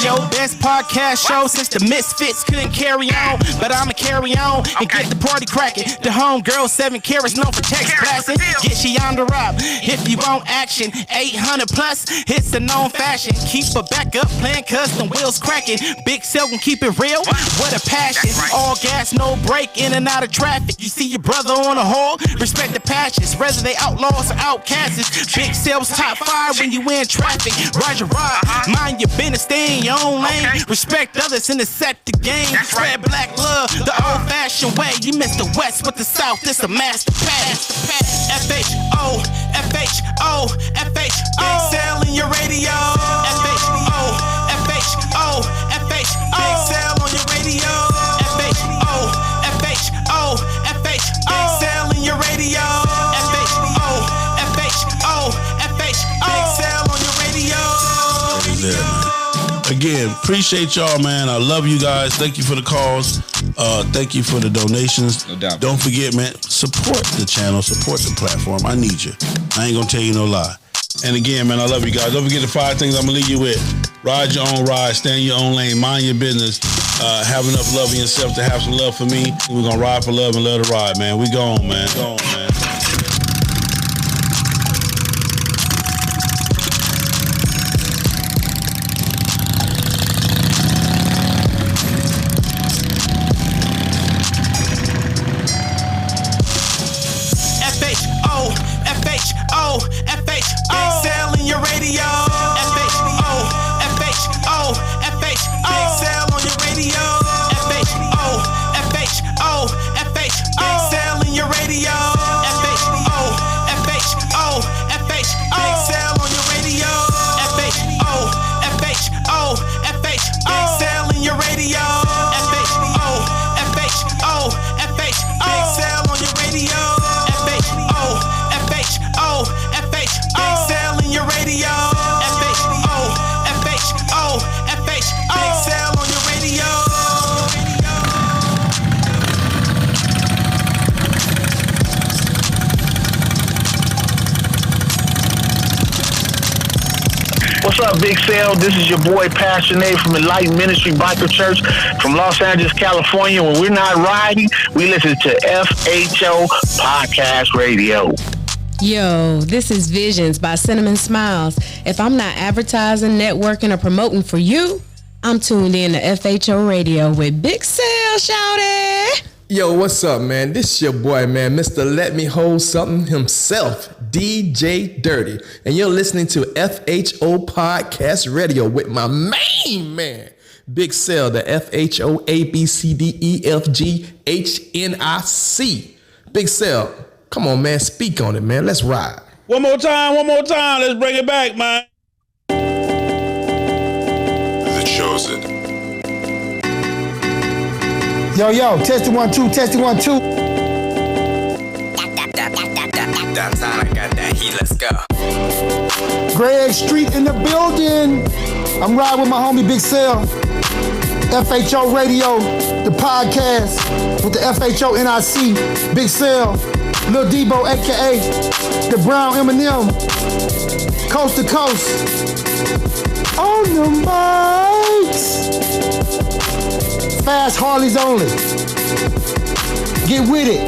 Radio, best podcast show since the Misfits couldn't carry on. But I'ma carry on and get the party cracking. The homegirl 7 carats known for text blasting. Get she on the rob if you want action. 800 plus, it's a known fashion. Keep her back up playing cause the wheels cracking. Big Cell can keep it real, what a passion. All gas, no break, in and out of traffic. You see your brother on a hog, respect the passions. Whether they outlaws or outcasts. Big Cell's top 5 when you in traffic. Roger ride, mind your business, stay in your own lane. Respect others and set the game. Spread black love the old-fashioned way. You miss the West with the South, this a master pass. FHO, FHO, FHO. Big Cell in your radio. FHO, FHO, FHO. Big Cell on your radio. FHO, FHO, FHO. Big Cell in your radio. FHO, FHO, FHO. Big Cell on your radio. Again, appreciate y'all, man. I love you guys. Thank you for the calls. Thank you for the donations. No doubt. Don't forget, man, support the channel, support the platform. I need you. I ain't gonna tell you no lie. And again, man, I love you guys. Don't forget the 5 things I'm gonna leave you with. Ride your own ride, stay in your own lane, mind your business. Have enough love in yourself to have some love for me. We're gonna ride for love and let it ride, man. We gone, man. Go on, man. Big Cell in your radio. FHO, FHO, FHO. Big Cell on your radio. FHO, FHO, FHO. Big Cell in your radio. FHO, FHO, FHO. Big Cell on your radio. FHO, FHO, FHO. Big Cell in your radio. FHO, FHO, FHO. Big Cell on your radio. FHO, FHO, FHO. Big Cell in your radio. FHO, FHO, FHO. Big Cell on your radio. What's up, Big Cell? This is your boy Passionate from the Light Ministry Biker Church from Los Angeles, California. When we're not riding, we listen to FHO Podcast Radio. Yo, this is Visions by Cinnamon Smiles. If I'm not advertising, networking, or promoting for you, I'm tuned in to FHO Radio with Big Cell, shouty. Yo, what's up, man? This is your boy, man, Mr. Let Me Hold Something himself, DJ Dirty. And you're listening to FHO Podcast Radio with my main man, Big Cell, the FHO ABCDEFGHNIC. Big Cell, come on, man, speak on it, man. Let's ride. One more time. Let's bring it back, man. The Chosen. Yo, testing 1 2, testing 1 2. Downtown, I got that heat, let's go. Greg Street in the building. I'm riding with my homie Big Cell. FHO Radio, the podcast with the FHO NIC. Big Cell, Lil Debo, aka the Brown Eminem. Coast to coast. On the mics. Fast Harleys only. Get with it.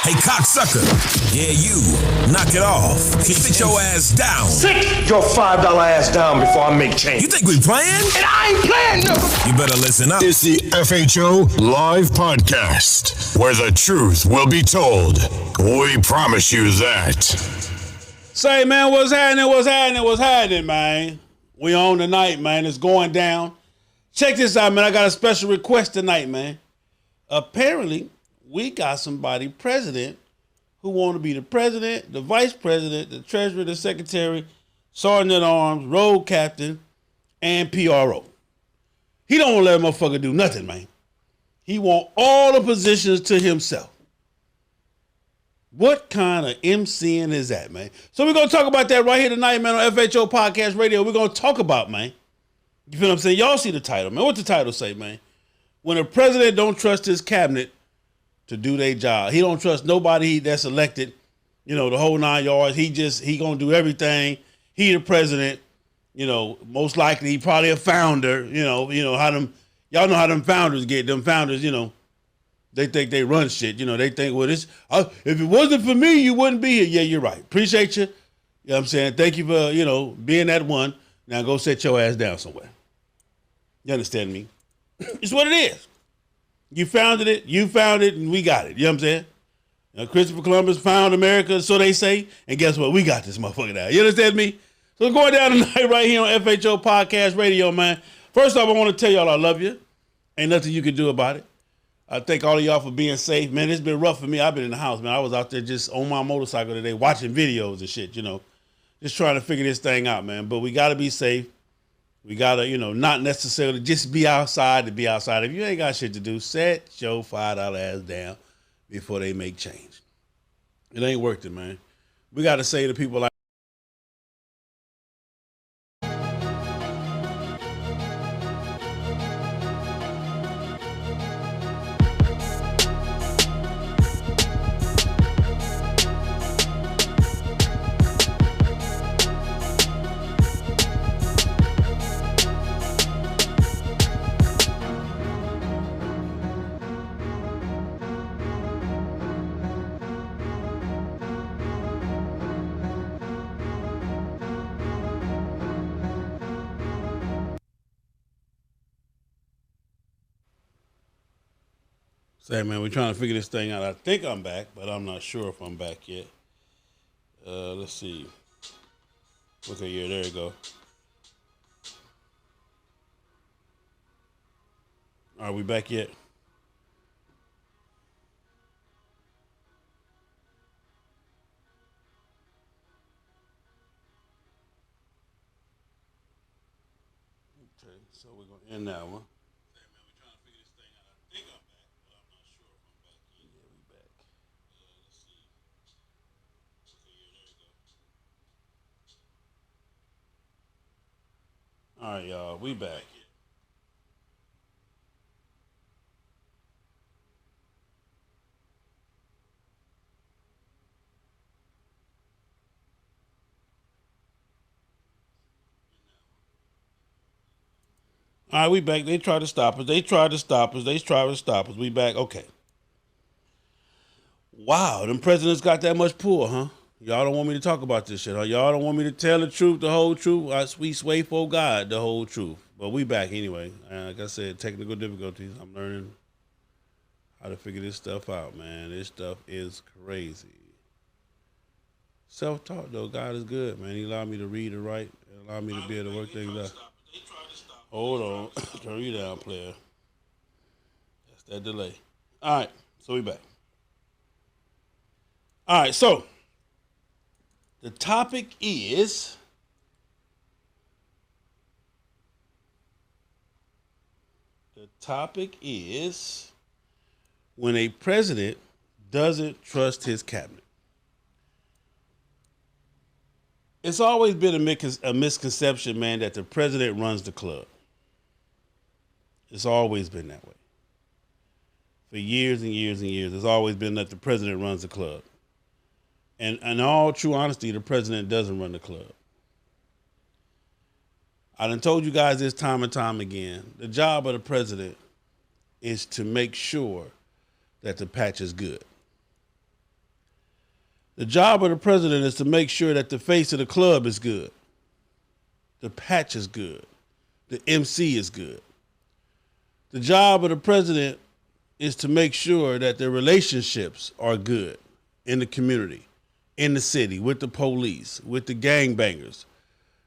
Hey, cocksucker. Yeah, you. Knock it off. Sit your ass down. Sit your $5 ass down before I make change. You think we playing? And I ain't playing, no. You better listen up. It's the FHO Live Podcast, where the truth will be told. We promise you that. Say, man, what's happening, man? We on tonight, man. It's going down. Check this out, man. I got a special request tonight, man. Apparently, we got somebody president who want to be the president, the vice president, the treasurer, the secretary, sergeant at arms, road captain, and PRO. He don't want to let a motherfucker do nothing, man. He want all the positions to himself. What kind of MCing is that, man? So we're going to talk about that right here tonight, man, on FHO Podcast Radio. We're going to talk about, man. You feel what I'm saying? Y'all see the title, man. What the title say, man? When a president don't trust his cabinet to do their job. He don't trust nobody that's elected, the whole 9 yards. He going to do everything. He the president, most likely he probably a founder, y'all know how them founders get. Them founders, they think they run shit. They think, well, if it wasn't for me, you wouldn't be here. Yeah, you're right. Appreciate you. You know what I'm saying? Thank you for, being that one. Now go sit your ass down somewhere. You understand me? It's what it is. You founded it, and we got it. You know what I'm saying? Christopher Columbus found America, so they say, and guess what? We got this motherfucker now. You understand me? So going down tonight right here on FHO Podcast Radio, man. First off, I want to tell y'all I love you. Ain't nothing you can do about it. I thank all of y'all for being safe. Man, it's been rough for me. I've been in the house, man. I was out there just on my motorcycle today watching videos and shit, just trying to figure this thing out, man. But we got to be safe. We got to, not necessarily just be outside to be outside. If you ain't got shit to do, set your $5 ass down before they make change. It ain't worth it, man. We got to say to people like, say, man, we're trying to figure this thing out. I think I'm back, but I'm not sure if I'm back yet. Let's see. Okay, yeah, there you go. Are we back yet? Okay, so we're going to end that one. All right, y'all, we back. All right, we back. They tried to stop us. We back. Okay. Wow, them presidents got that much pull, huh? Y'all don't want me to talk about this shit, huh? Y'all don't want me to tell the truth, the whole truth. We sway for God, the whole truth. But we back anyway. Like I said, technical difficulties. I'm learning how to figure this stuff out, man. This stuff is crazy. Self-taught, though. God is good, man. He allowed me to read and write. He allowed me to be able to work things out. Hold on. Turn you down, player. That's that delay. All right, so we back. All right, so the topic is when a president doesn't trust his cabinet. It's always been a misconception, man, that the president runs the club. It's always been that way. For years and years and years, it's always been that the president runs the club. And in all true honesty, the president doesn't run the club. I done told you guys this time and time again. The job of the president is to make sure that the patch is good. The job of the president is to make sure that the face of the club is good. The patch is good. The MC is good. The job of the president is to make sure that the relationships are good in the community, in the city, with the police, with the gangbangers,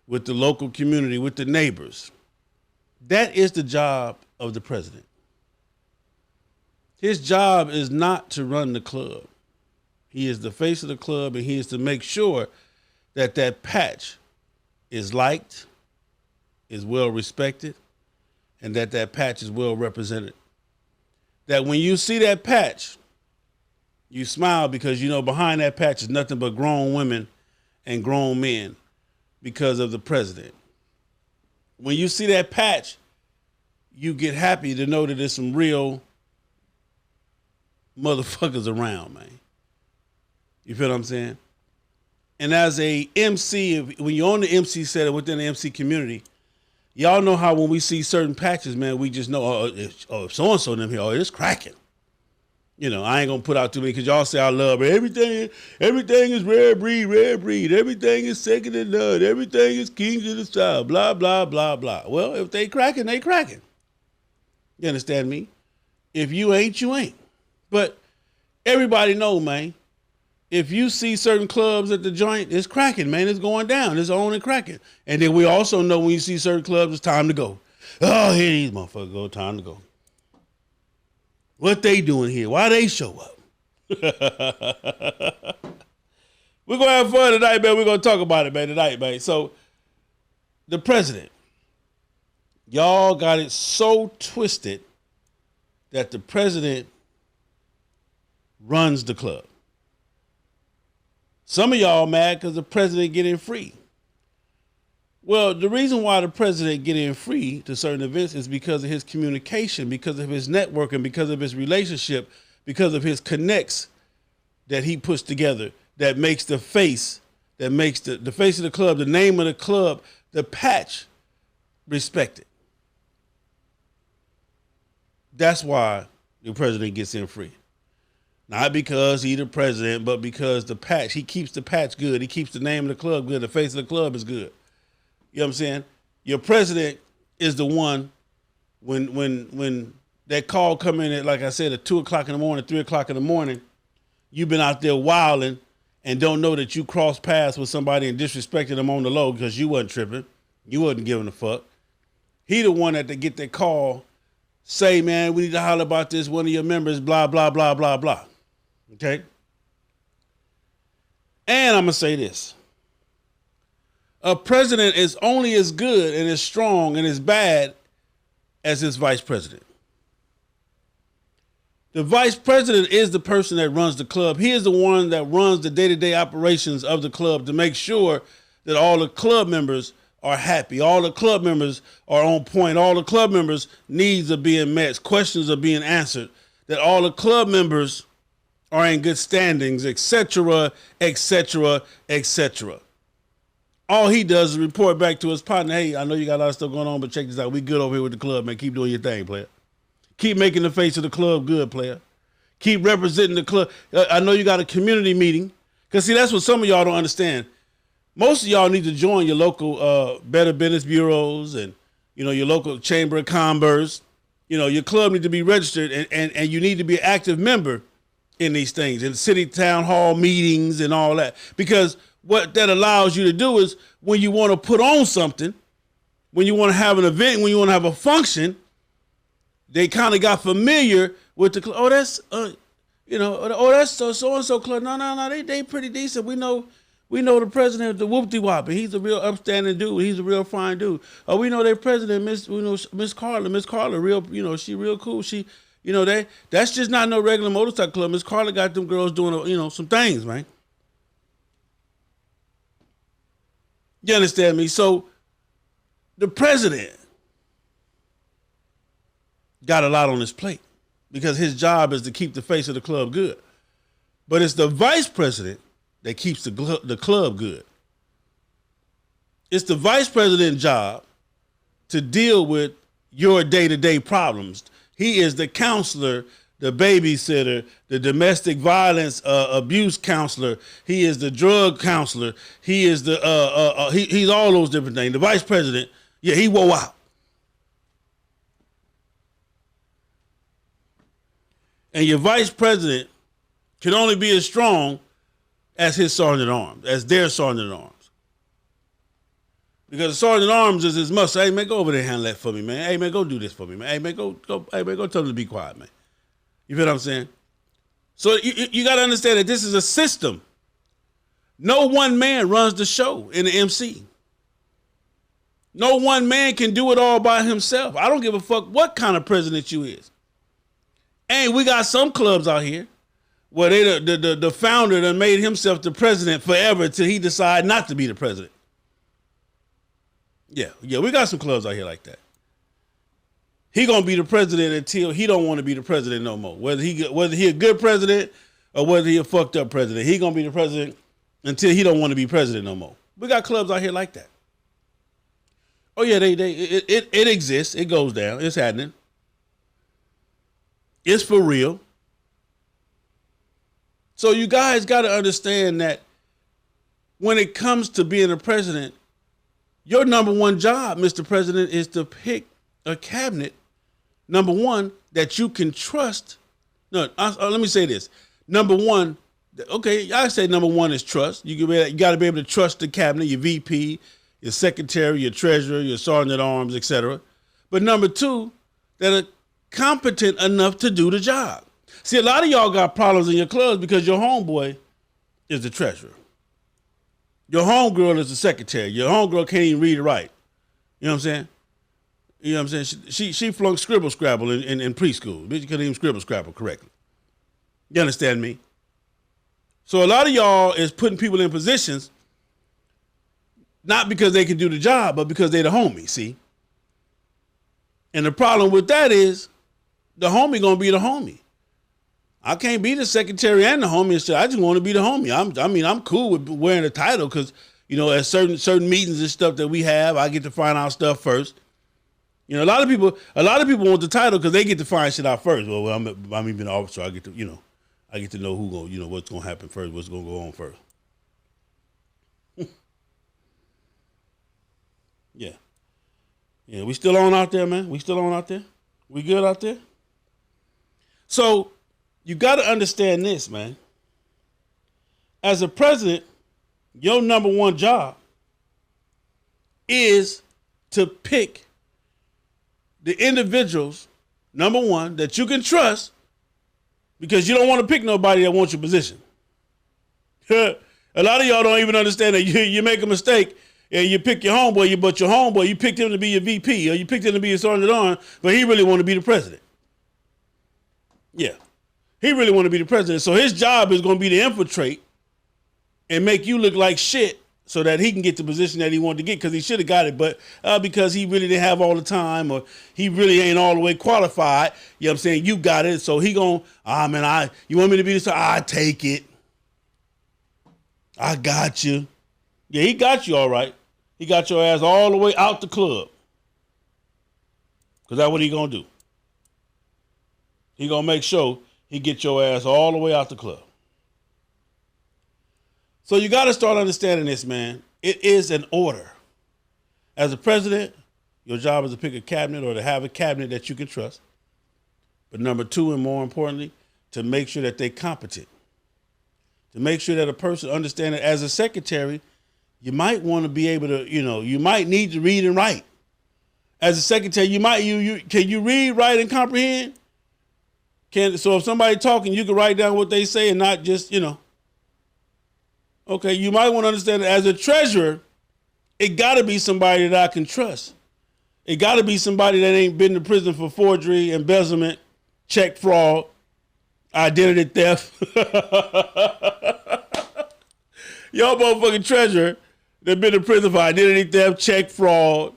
with the local community, with the neighbors. That is the job of the president. His job is not to run the club. He is the face of the club, and he is to make sure that that patch is liked, is well respected, and that that patch is well represented. That when you see that patch, You smile because you know behind that patch is nothing but grown women and grown men because of the president. When you see that patch, you get happy to know that there's some real motherfuckers around, man. You feel what I'm saying? And as a MC, when you're on the MC set and within the MC community, y'all know how when we see certain patches, man, we just know, if so-and-so them here, it's cracking. You know, I ain't gonna put out too many because y'all say I love everything. Everything is rare breed. Everything is second to none. Everything is kings of the style. Blah, blah, blah, blah. Well, if they cracking, they cracking. You understand me? If you ain't, you ain't. But everybody know, man, if you see certain clubs at the joint, it's cracking, man. It's going down. It's on and cracking. And then we also know when you see certain clubs, it's time to go. Oh, here these motherfuckers go. Time to go. What they doing here? Why they show up? We're going to have fun tonight, man. We're going to talk about it, man, tonight, man. So, the president. Y'all got it so twisted that the president runs the club. Some of y'all mad because the president get in free. Well, the reason why the president get in free to certain events is because of his communication, because of his networking, because of his relationship, because of his connects that he puts together that makes the face, that makes the face of the club, the name of the club, the patch respected. That's why the president gets in free. Not because he's the president, but because the patch, he keeps the patch good. He keeps the name of the club good. The face of the club is good. You know what I'm saying? Your president is the one when that call come in at, like I said, at 2 o'clock in the morning, 3 o'clock in the morning, you've been out there wilding and don't know that you crossed paths with somebody and disrespected them on the low because you wasn't tripping. You wasn't giving a fuck. He the one that they get that call, say, man, we need to holler about this, one of your members, blah, blah, blah, blah, blah. Okay? And I'm going to say this. A president is only as good and as strong and as bad as his vice president. The vice president is the person that runs the club. He is the one that runs the day-to-day operations of the club to make sure that all the club members are happy. All the club members are on point. All the club members' needs are being met. Questions are being answered. That all the club members are in good standings, etc., etc., etc. All he does is report back to his partner, hey, I know you got a lot of stuff going on, but check this out. We good over here with the club, man. Keep doing your thing, player. Keep making the face of the club good, player. Keep representing the club. I know you got a community meeting. Because, see, that's what some of y'all don't understand. Most of y'all need to join your local Better Business Bureaus and, you know, your local Chamber of Commerce. You know, your club need to be registered and you need to be an active member in these things, in city town hall meetings and all that. Because what that allows you to do is when you want to put on something, when you want to have an event, when you want to have a function, they kind of got familiar with the club. Oh, that's, that's so-and-so club. No, they pretty decent. We know the president of the Whoop-de-Wop, and he's a real upstanding dude. He's a real fine dude. Oh, we know their president, Miss Carla. Miss Carla, real, she real cool. She, that's just not no regular motorcycle club. Miss Carla got them girls doing, some things, man. You understand me? So the president got a lot on his plate because his job is to keep the face of the club good. But it's the vice president that keeps the club good. It's the vice president's job to deal with your day-to-day problems. He is the counselor, the babysitter, the domestic violence abuse counselor. He is the drug counselor. He is he's all those different things. The vice president, he wore out. And your vice president can only be as strong as his sergeant at arms, as their sergeant at arms. Because the sergeant at arms is his muscle. Hey, man, go over there and handle that for me, man. Hey, man, go do this for me, man. Hey, man, go tell him to be quiet, man. You feel what I'm saying? So you got to understand that this is a system. No one man runs the show in the MC. No one man can do it all by himself. I don't give a fuck what kind of president you is. And we got some clubs out here Well, the founder that made himself the president forever till he decided not to be the president. Yeah, we got some clubs out here like that. He gonna be the president until he don't want to be the president no more. Whether he a good president or whether he a fucked up president, he gonna be the president until he don't want to be president no more. We got clubs out here like that. Oh yeah, it exists. It goes down. It's happening. It's for real. So you guys got to understand that when it comes to being a president, your number one job, Mr. President, is to pick a cabinet, number one, that you can trust. No, let me say this. Number one, okay, I say number one is trust. You got to be able to trust the cabinet, your VP, your secretary, your treasurer, your sergeant at arms, etc. But number two, that are competent enough to do the job. See, a lot of y'all got problems in your clubs because your homeboy is the treasurer. Your homegirl is the secretary. Your homegirl can't even read or write. You know what I'm saying? You know what I'm saying? She flunked Scribble Scrabble in preschool. She couldn't even Scribble Scrabble correctly. You understand me? So a lot of y'all is putting people in positions not because they can do the job, but because they're the homie, see? And the problem with that is the homie gonna be the homie. I can't be the secretary and the homie and shit. I just want to be the homie. I'm cool with wearing the title because, you know, at certain meetings and stuff that we have, I get to find out stuff first. You know, a lot of people want the title because they get to find shit out first. Well, I'm even an officer. I get to know who going, what's gonna happen first, what's gonna go on first. Yeah. Yeah, we still on out there, man. We still on out there. We good out there. So you got to understand this, man. As a president, your number one job is to pick the individuals, number one, that you can trust because you don't want to pick nobody that wants your position. A lot of y'all don't even understand that you make a mistake and you pick your homeboy, but your homeboy, you picked him to be your VP or you picked him to be your sergeant at arms, but he really want to be the president. Yeah. He really want to be the president. So his job is going to be to infiltrate and make you look like shit so that he can get the position that he wanted to get because he should have got it. But because he really didn't have all the time or he really ain't all the way qualified, you know what I'm saying? You got it. So he going, you want me to be this? I take it. I got you. Yeah, he got you all right. He got your ass all the way out the club. Because that's what he going to do. He going to make sure he get your ass all the way out the club. So you got to start understanding this, man. It is an order. As a president, your job is to pick a cabinet or to have a cabinet that you can trust. But number two, and more importantly, to make sure that they're competent. To make sure that a person understands that as a secretary, you might want to be able to, you might need to read and write. As a secretary, can you read, write, and comprehend? So if somebody talking, you can write down what they say and not just, Okay, you might want to understand that as a treasurer, it got to be somebody that I can trust. It got to be somebody that ain't been to prison for forgery, embezzlement, check fraud, identity theft. Y'all motherfucking treasurer that been to prison for identity theft, check fraud,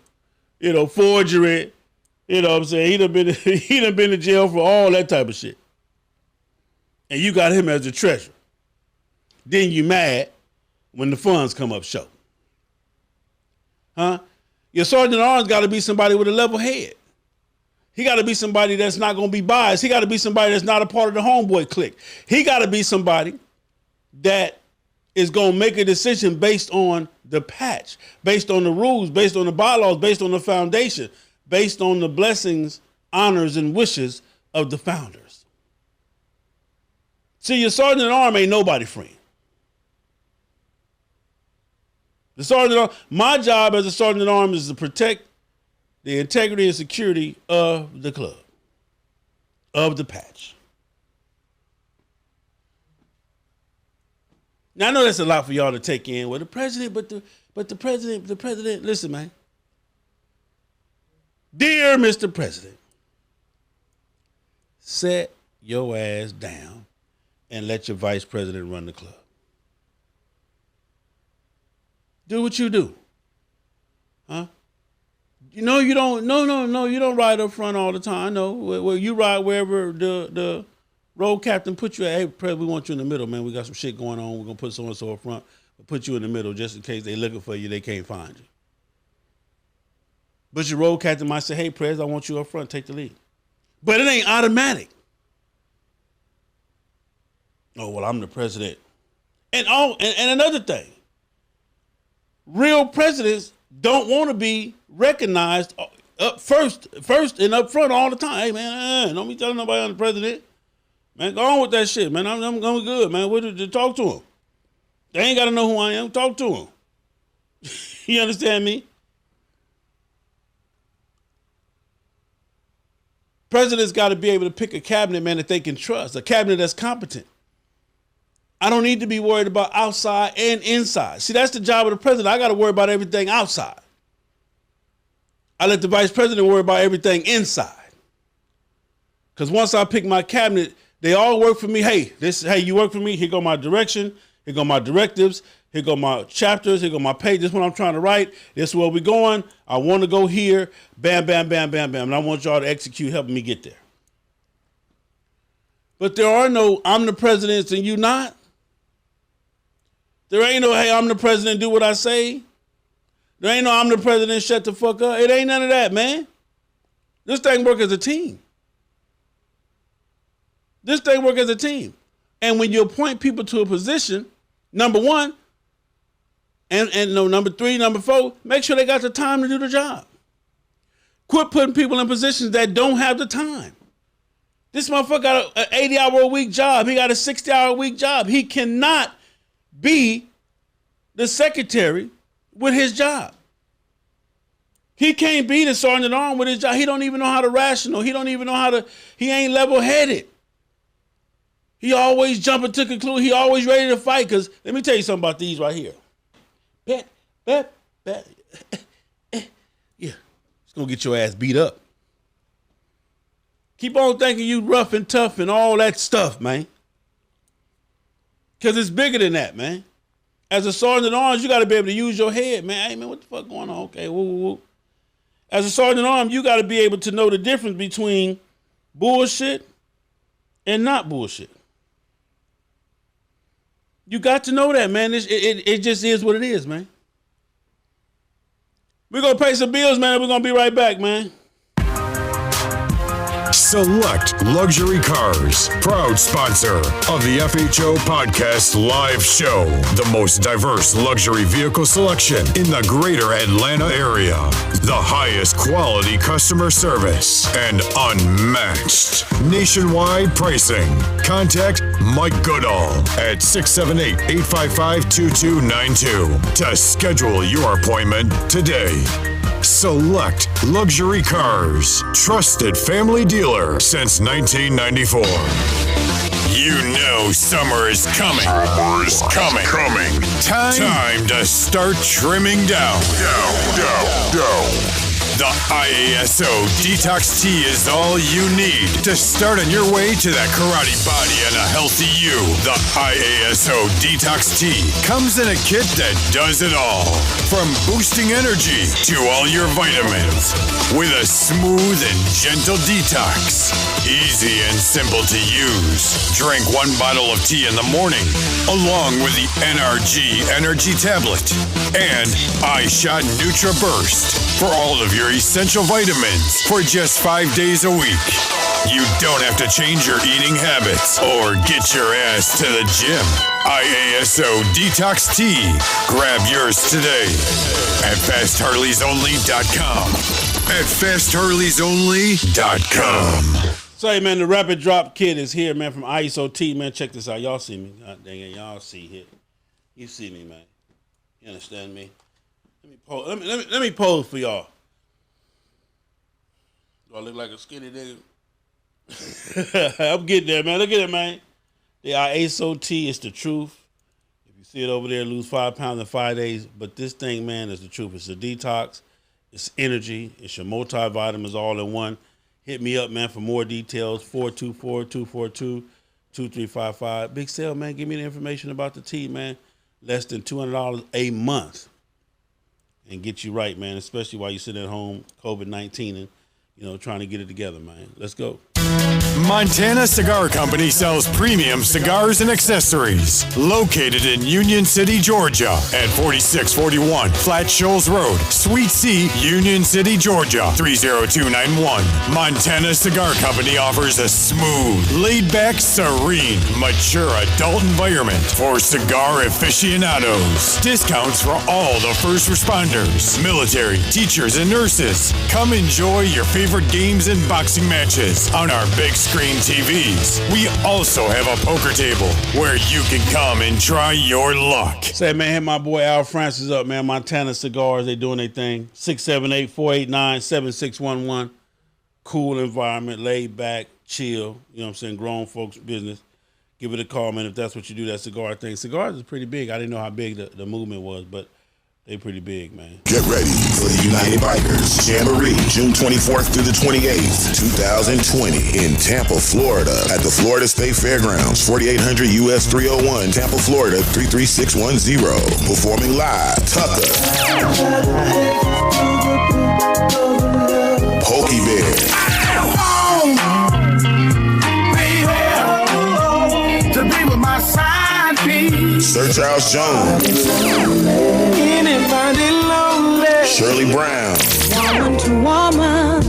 forgery. You know what I'm saying? He done been to jail for all that type of shit. And you got him as the treasurer. Then you mad when the funds come up short. Huh? Your sergeant at arms got to be somebody with a level head. He got to be somebody that's not going to be biased. He got to be somebody that's not a part of the homeboy clique. He got to be somebody that is going to make a decision based on the patch, based on the rules, based on the bylaws, based on the foundation, based on the blessings, honors, and wishes of the founders. See, your sergeant at arms ain't nobody friend. The sergeant at arms, my job as a sergeant at arms is to protect the integrity and security of the club, of the patch. Now I know that's a lot for y'all to take in. Well, the president, but the president. Listen, man. Dear Mr. President, set your ass down and let your vice president run the club. Do what you do. Huh? You know you don't, no, you don't ride up front all the time. No, well, you ride wherever the road captain put you at. Hey, President, we want you in the middle, man. We got some shit going on. We're going to put so-and-so up front. We'll put you in the middle just in case they looking for you, they can't find you. But your road captain might say, hey, Prez, I want you up front. Take the lead. But it ain't automatic. Oh, well, I'm the president. And another thing, real presidents don't want to be recognized up first and up front all the time. Hey, man, don't be telling nobody I'm the president. Man, go on with that shit, man. I'm going good, man. What did you talk to him? They ain't got to know who I am. Talk to him. You understand me? Presidents got to be able to pick a cabinet, man, that they can trust, a cabinet that's competent. I don't need to be worried about outside and inside. See, that's the job of the president. I got to worry about everything outside. I let the vice president worry about everything inside. Because once I pick my cabinet, they all work for me. Hey, you work for me. Here go my direction. Here go my directives. Here go my chapters. Here go my page. This is what I'm trying to write. This is where we're going. I want to go here. Bam, bam, bam, bam, bam. And I want y'all to execute, helping me get there. But there are no, I'm the president and you not. There ain't no, hey, I'm the president, do what I say. There ain't no, I'm the president, shut the fuck up. It ain't none of that, man. This thing work as a team. This thing work as a team. And when you appoint people to a position, number one, number three, number four, make sure they got the time to do the job. Quit putting people in positions that don't have the time. This motherfucker got an 80-hour-a-week job. He got a 60-hour-a-week job. He cannot be the secretary with his job. He can't be the sergeant at arms with his job. He don't even know how to rational. He don't even know how to, he ain't level-headed. He always jumping to conclusion. He always ready to fight. Because let me tell you something about these right here. Bet. Yeah, it's going to get your ass beat up. Keep on thinking you rough and tough and all that stuff, man. Because it's bigger than that, man. As a sergeant at arms, you got to be able to use your head, man. Hey, man, what the fuck going on? Okay, woo. As a sergeant at arms, you got to be able to know the difference between bullshit and not bullshit. You got to know that, man. It just is what it is, man. We're going to pay some bills, man, and we're going to be right back, man. Select Luxury Cars, proud sponsor of the FHO Podcast Live Show. The most diverse luxury vehicle selection in the greater Atlanta area. The highest quality customer service and unmatched nationwide pricing. Contact Mike Goodall at 678-855-2292 to schedule your appointment today. Select Luxury Cars, trusted family dealer since 1994. You know summer is coming. Time to start trimming down. The IASO Detox Tea is all you need to start on your way to that karate body and a healthy you. The IASO Detox Tea comes in a kit that does it all. From boosting energy to all your vitamins. With a smooth and gentle detox. Easy and simple to use. Drink 1 bottle of tea in the morning, along with the NRG Energy Tablet and iShot Nutra Burst for all of your essential vitamins for just 5 days a week. You don't have to change your eating habits or get your ass to the gym. IASO Detox Tea. Grab yours today at FastHarleysOnly.com. At FastHarleysOnly.com. Say, man, the Rapid Drop Kid is here, man, from ISO T, man. Check this out. Y'all see me. God dang it, y'all see it. You see me, man. You understand me? Let me pose for y'all. Do I look like a skinny nigga? I'm getting there, man. Look at it, man. The ISO T is the truth. If you see it over there, lose 5 pounds in 5 days. But this thing, man, is the truth. It's a detox. It's energy. It's your multivitamins all in one. Hit me up, man, for more details. 424-242. 2355. Big Sale, man, give me the information about the tea, man. Less than $200 a month. And get you right, man, especially while you sit at home, COVID-19, and, trying to get it together, man. Let's go. Montana Cigar Company sells premium cigars and accessories. Located in Union City, Georgia at 4641 Flat Shoals Road, Suite C, Union City, Georgia 30291. Montana Cigar Company offers a smooth, laid-back, serene, mature adult environment for cigar aficionados. Discounts for all the first responders, military, teachers, and nurses. Come enjoy your favorite games and boxing matches on our big screen TVs. We also have a poker table where you can come and try your luck. Say, man, hit my boy Al Francis up, man. Montana Cigars, they doing their thing. 678-489-7611. Cool environment, laid back, chill. You know what I'm saying? Grown folks business. Give it a call, man, if that's what you do, that cigar thing. Cigars is pretty big. I didn't know how big the movement was, but they pretty big, man. Get ready for the United Bikers Jamboree, June 24th through the 28th, 2020 in Tampa, Florida at the Florida State Fairgrounds, 4800 US 301, Tampa, Florida 33610. Performing live, Tucker, Pokey Bear, To be with my side piece. Sir Charles Jones, Anybody lonely? Shirley Brown, Woman to woman,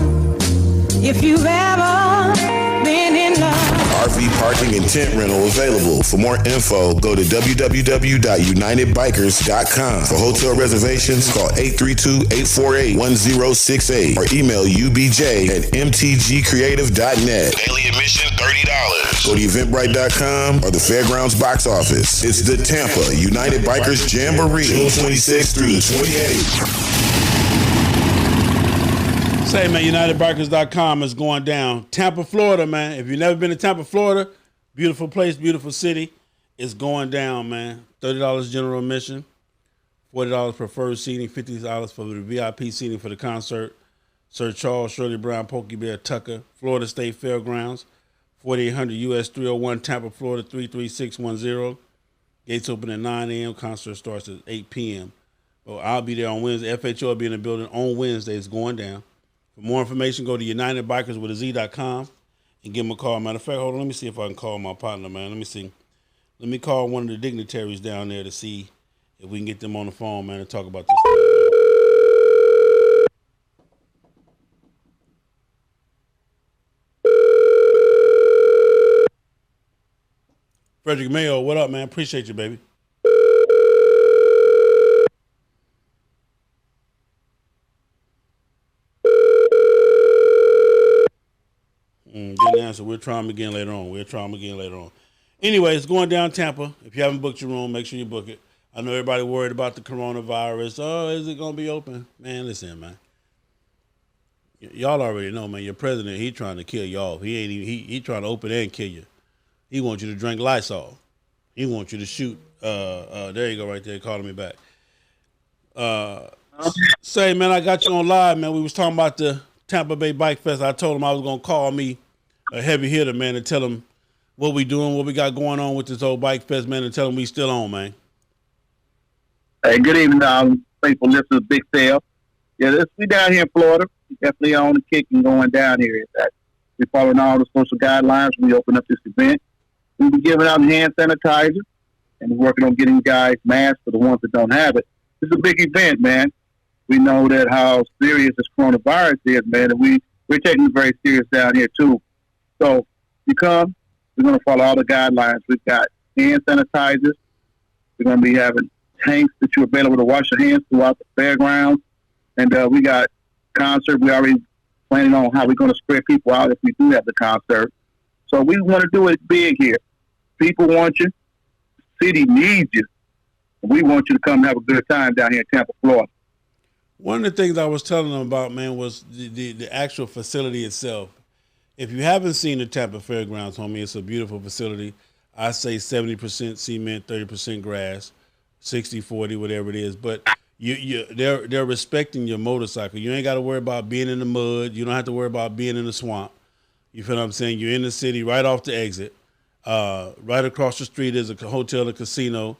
if you've ever been in love. RV parking and tent rental available. For more info, go to www.unitedbikers.com. For hotel reservations, call 832-848-1068 or email ubj@mtgcreative.net. Daily admission $30. Go to eventbrite.com or the Fairgrounds box office. It's the Tampa United Bikers Jamboree, June 26th through the 28th. Say, man, UnitedBikers.com is going down. Tampa, Florida, man. If you've never been to Tampa, Florida, beautiful place, beautiful city. It's going down, man. $30 general admission, $40 preferred seating, $50 for the VIP seating for the concert. Sir Charles, Shirley Brown, Pokey Bear, Tucker, Florida State Fairgrounds, 4800 US 301, Tampa, Florida 33610. Gates open at 9 a.m. Concert starts at 8 p.m. Well, I'll be there on Wednesday. FHO will be in the building on Wednesday. It's going down. For more information, go to UnitedBikersWithAZ.com and give them a call. Matter of fact, hold on. Let me see if I can call my partner, man. Let me see. Let me call one of the dignitaries down there to see if we can get them on the phone, man, and talk about this. Frederick Mayo, what up, man? Appreciate you, baby. Didn't answer. We'll try them again later on. Anyway, it's going down Tampa. If you haven't booked your room, make sure you book it. I know everybody worried about the coronavirus. Oh, is it going to be open? Man, listen, man. Y'all already know, man. Your president, he trying to kill y'all. He trying to open and kill you. He wants you to drink Lysol. He wants you to shoot. There you go, right there, calling me back. Say, man, I got you on live, man. We was talking about the Tampa Bay Bike Fest. I told him I was going to call me a heavy hitter, man, and tell him what we doing, what we got going on with this old Bike Fest, man, and tell him we still on, man. Hey, good evening, faithful listeners, Big Sale. Yeah, we down here in Florida. We definitely on the kick and going down here. We're following all the social guidelines. We open up this event. We'll be giving out hand sanitizer and we're working on getting guys masks for the ones that don't have it. It's a big event, man. We know that how serious this coronavirus is, man, and we're taking it very serious down here, too. So you come, we're going to follow all the guidelines. We've got hand sanitizers. We're going to be having tanks that you're available to wash your hands throughout the fairgrounds. And we got concert. We already planning on how we're going to spread people out if we do have the concert. So we want to do it big here. People want you. The city needs you. We want you to come and have a good time down here in Tampa, Florida. One of the things I was telling them about, man, was the actual facility itself. If you haven't seen the Tampa Fairgrounds, homie, it's a beautiful facility. I say 70% cement, 30% grass, 60-40, whatever it is. But they're respecting your motorcycle. You ain't got to worry about being in the mud. You don't have to worry about being in the swamp. You feel what I'm saying? You're in the city right off the exit. Right across the street is a hotel, a casino.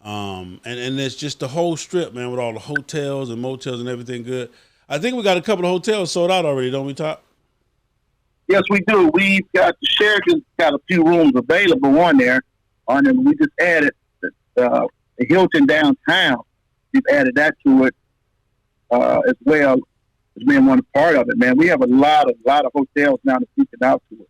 And it's just the whole strip, man, with all the hotels and motels and everything good. I think we got a couple of hotels sold out already, don't we, Top? Yes, we do. We've got the Sheraton's got a few rooms available on there. We just added the Hilton downtown. We've added that to it as well as being one part of it, man. We have a lot of hotels now that seeking out to it,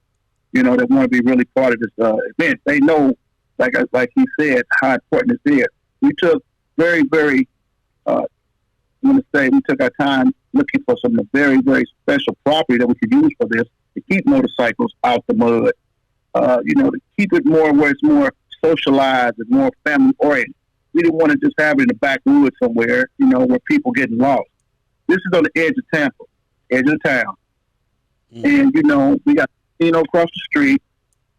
that want to be really part of this event. They know, like he said, how important this is. We took we took our time looking for some very, very special property that we could use for this to keep motorcycles out the mud, to keep it more where it's more socialized and more family oriented. We didn't want to just have it in the backwoods somewhere, where people getting lost. This is on the edge of Tampa, edge of town. Mm-hmm. And, we got across the street.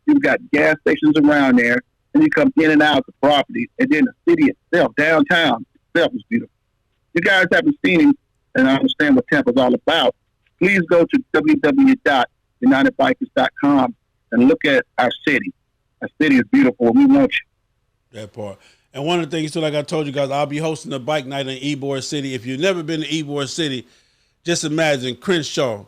You've got gas stations around there, and you come in and out of the property. And then the city itself, downtown itself, is beautiful. You guys haven't seen him and understand what Tampa's all about, please go to www.unitedbikers.com and look at our city. Our city is beautiful. We want you. That part. And one of the things, too, like I told you guys, I'll be hosting a bike night in Ybor City. If you've never been to Ybor City, just imagine Crenshaw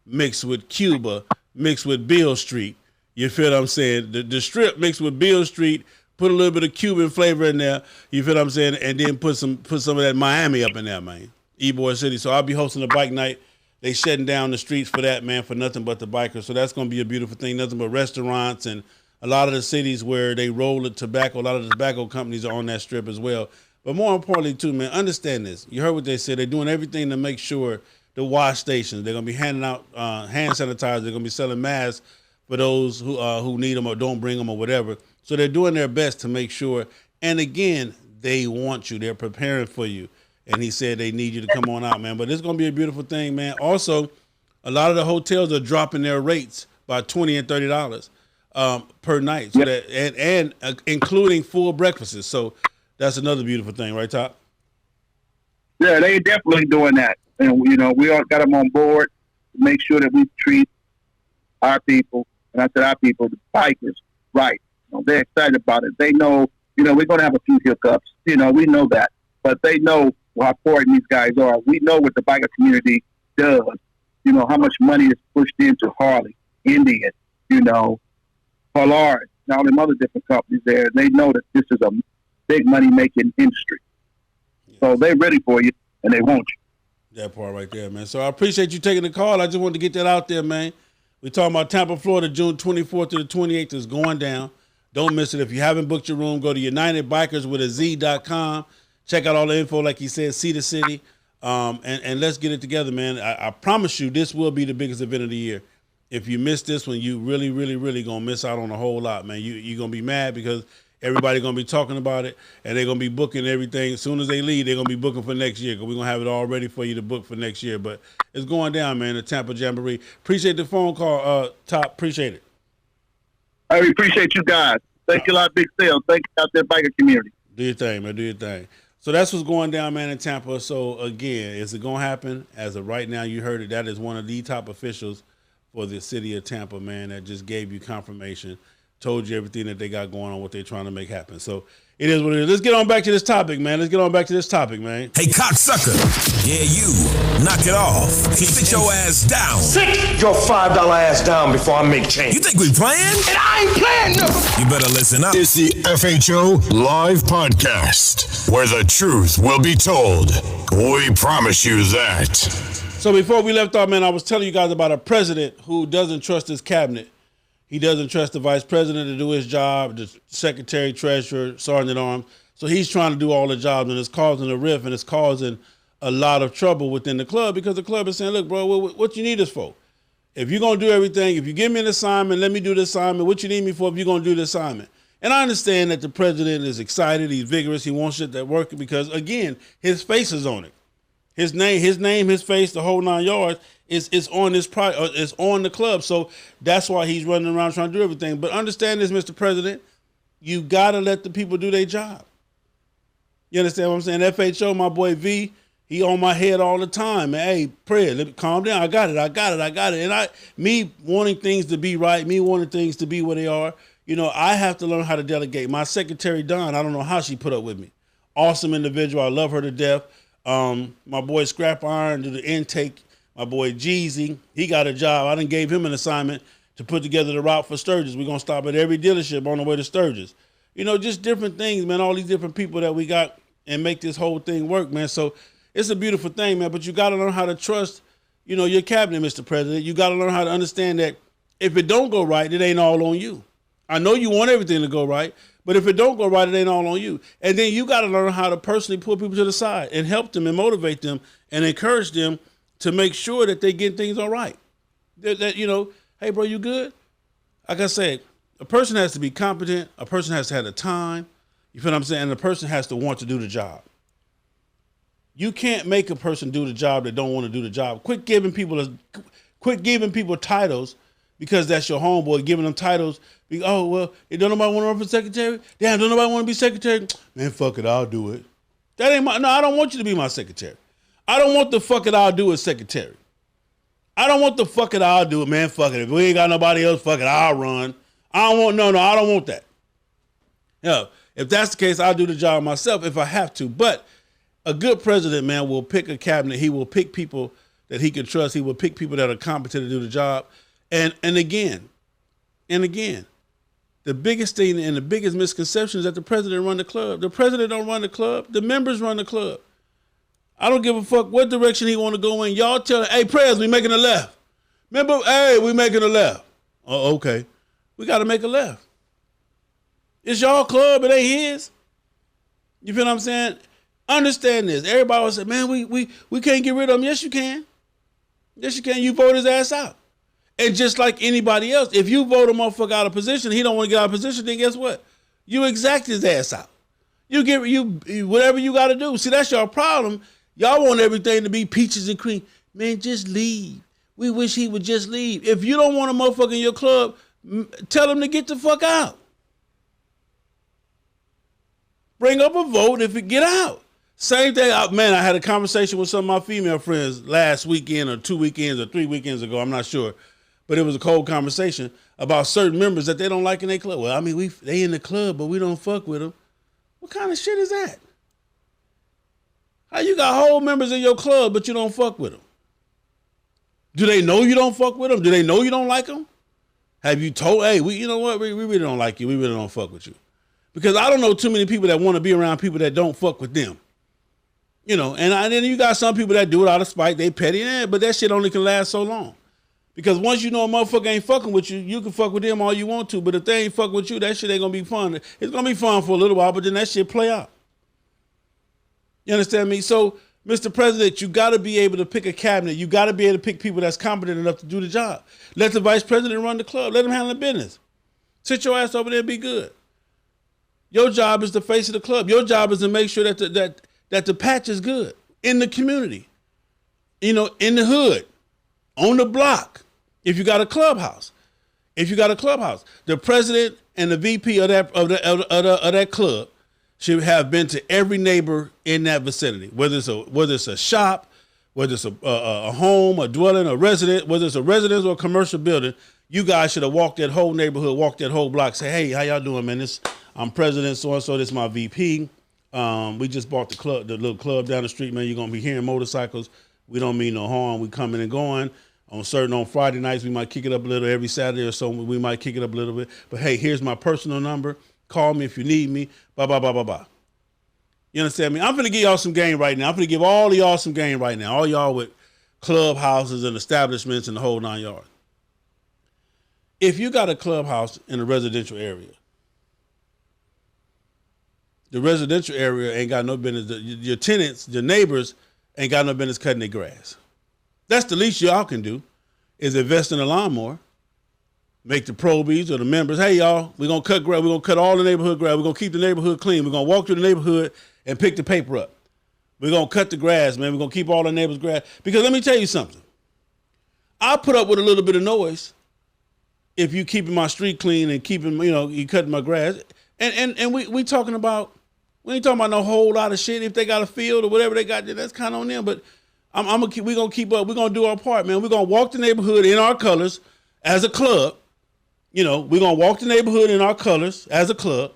mixed with Cuba, mixed with Beale Street. You feel what I'm saying? The strip mixed with Beale Street, put a little bit of Cuban flavor in there. You feel what I'm saying? And then put some of that Miami up in there, man. Ybor City. So I'll be hosting a bike night. They shutting down the streets for that, man, for nothing but the bikers. So that's going to be a beautiful thing. Nothing but restaurants and a lot of the cities where they roll the tobacco. A lot of the tobacco companies are on that strip as well. But more importantly, too, man, understand this. You heard what they said. They're doing everything to make sure the wash stations, they're going to be handing out hand sanitizer. They're going to be selling masks for those who need them or don't bring them or whatever. So they're doing their best to make sure. And again, they want you. They're preparing for you. And he said they need you to come on out, man. But it's going to be a beautiful thing, man. Also, a lot of the hotels are dropping their rates by $20 and $30 per night, so that and including full breakfasts. So that's another beautiful thing, right, Top? Yeah, they definitely doing that. And, we all got them on board to make sure that we treat our people, and I said our people, the bikers, right. They're excited about it. They know, we're going to have a few hiccups. We know that. But they know how important these guys are. We know what the biker community does. How much money is pushed into Harley, Indian, Polaris, and all them other different companies there. They know that this is a big money-making industry. Yes. So they're ready for you, and they want you. That part right there, man. So I appreciate you taking the call. I just wanted to get that out there, man. We're talking about Tampa, Florida, June 24th to the 28th is going down. Don't miss it. If you haven't booked your room, go to UnitedBikersWithAZ.com. Check out all the info, like he said, see the city, and let's get it together, man. I promise you this will be the biggest event of the year. If you miss this one, you really, really, really going to miss out on a whole lot, man. You're going to be mad because everybody's going to be talking about it, and they're going to be booking everything. As soon as they leave, they're going to be booking for next year because we're going to have it all ready for you to book for next year. But it's going down, man, the Tampa Jamboree. Appreciate the phone call, Top. Appreciate it. I appreciate you guys. Thank you a lot, Big Sale. Thank you out there, biker community. Do your thing, man. Do your thing. So that's what's going down, man, in Tampa. So, again, is it going to happen? As of right now, you heard it. That is one of the top officials for the city of Tampa, man, that just gave you confirmation, told you everything that they got going on, what they're trying to make happen. So it is what it is. Let's get on back to this topic, man. Hey, cocksucker. Yeah, you. Knock it off. Sit your ass down. Sit your $5 ass down before I make change. You think we playing? And I ain't playing, no. You better listen up. It's the FHO Live Podcast, where the truth will be told. We promise you that. So before we left off, man, I was telling you guys about a president who doesn't trust his cabinet. He doesn't trust the vice president to do his job, the secretary, treasurer, sergeant at arms. So he's trying to do all the jobs, and it's causing a rift, and it's causing a lot of trouble within the club because the club is saying, look, bro, what you need us for? If you're going to do everything, if you give me an assignment, let me do the assignment. What you need me for if you're going to do the assignment? And I understand that the president is excited. He's vigorous. He wants it to work because, again, his face is on it. His name, his face, the whole 9 yards is on this is on the club. So that's why he's running around trying to do everything. But understand this, Mr. President, you gotta let the people do their job. You understand what I'm saying? FHO, my boy V, he on my head all the time. Man, hey, prayer, let me calm down. I got it. And me wanting things to be right, me wanting things to be where they are, I have to learn how to delegate. My secretary, Dawn, I don't know how she put up with me. Awesome individual. I love her to death. My boy Scrap Iron do the intake. My boy Jeezy, he got a job. I done gave him an assignment to put together the route for Sturgis. We're going to stop at every dealership on the way to Sturgis. Just different things, man, all these different people that we got and make this whole thing work, man. So it's a beautiful thing, man, but you got to learn how to trust, your cabinet, Mr. President. You got to learn how to understand that if it don't go right, it ain't all on you. I know you want everything to go right, but if it don't go right, it ain't all on you. And then you got to learn how to personally pull people to the side and help them and motivate them and encourage them to make sure that they get things all right. That hey, bro, you good? Like I said, a person has to be competent. A person has to have the time. You feel what I'm saying? And the person has to want to do the job. You can't make a person do the job that don't want to do the job. Quit giving people titles because that's your homeboy, giving them titles. Oh, well, don't nobody want to run for secretary? Damn, don't nobody want to be secretary? Man, fuck it, I'll do it. That ain't no, I don't want you to be my secretary. I don't want the fuck it, I'll do it secretary. I don't want the fuck it, I'll do it, man, fuck it. If we ain't got nobody else, fuck it, I'll run. I don't want that. If that's the case, I'll do the job myself if I have to. But a good president, man, will pick a cabinet. He will pick people that he can trust. He will pick people that are competent to do the job. And again, the biggest thing and the biggest misconception is that the president run the club. The president don't run the club. The members run the club. I don't give a fuck what direction he want to go in. Y'all tell him, hey, Prez, we making a left. Remember, hey, we making a left. Oh, okay. We got to make a left. It's y'all club. It ain't his. You feel what I'm saying? Understand this. Everybody will say, man, we can't get rid of him. Yes, you can. Yes, you can. You vote his ass out. And just like anybody else, if you vote a motherfucker out of position, he don't want to get out of position, then guess what? You exact his ass out. You get whatever you got to do. See, that's your problem. Y'all want everything to be peaches and cream. Man, just leave. We wish he would just leave. If you don't want a motherfucker in your club, tell him to get the fuck out. Bring up a vote if it get out. Same thing, man, I had a conversation with some of my female friends last weekend or 2 weekends or 3 weekends ago, I'm not sure. But it was a cold conversation about certain members that they don't like in their club. Well, I mean, they in the club, but we don't fuck with them. What kind of shit is that? How you got whole members in your club, but you don't fuck with them? Do they know you don't fuck with them? Do they know you don't like them? Have you told, hey, you know what? We really don't like you. We really don't fuck with you. Because I don't know too many people that want to be around people that don't fuck with them. And then you got some people that do it out of spite. They petty, but that shit only can last so long. Because once you know a motherfucker ain't fucking with you, you can fuck with them all you want to. But if they ain't fucking with you, that shit ain't going to be fun. It's going to be fun for a little while, but then that shit play out. You understand me? So, Mr. President, you got to be able to pick a cabinet. You got to be able to pick people that's competent enough to do the job. Let the vice president run the club. Let him handle the business. Sit your ass over there and be good. Your job is the face of the club. Your job is to make sure that the patch is good in the community, in the hood, on the block. If you got a clubhouse, the president and the VP of that club should have been to every neighbor in that vicinity, whether it's a shop, whether it's a home, a dwelling, a resident, whether it's a residence or a commercial building. You guys should have walked that whole neighborhood, walked that whole block, say, hey, how y'all doing, man? I'm President so-and-so, this is my VP. We just bought the little club down the street, man. You're going to be hearing motorcycles. We don't mean no harm. We coming and going. On Friday nights, we might kick it up a little. Every Saturday or so, we might kick it up a little bit. But hey, here's my personal number. Call me if you need me. Blah, blah, blah, blah, blah. You understand me? I'm going to give y'all some game right now. I'm going to give all of y'all some game right now. All y'all with clubhouses and establishments and the whole 9 yards. If you got a clubhouse in a residential area, the residential area ain't got no business. Your tenants, your neighbors ain't got no business cutting their grass. That's the least y'all can do is invest in a lawnmower. Make the probies or the members, hey, y'all, we're going to cut grass. We're going to cut all the neighborhood grass. We're going to keep the neighborhood clean. We're going to walk through the neighborhood and pick the paper up. We're going to cut the grass, man. We're going to keep all the neighbors' grass. Because let me tell you something. I put up with a little bit of noise if you keeping my street clean and keeping, you cutting my grass. And we talking about, we ain't talking about no whole lot of shit. If they got a field or whatever they got, that's kind of on them. But we're going to keep up. We're going to do our part, man. We're going to walk the neighborhood in our colors as a club. We're gonna walk the neighborhood in our colors as a club,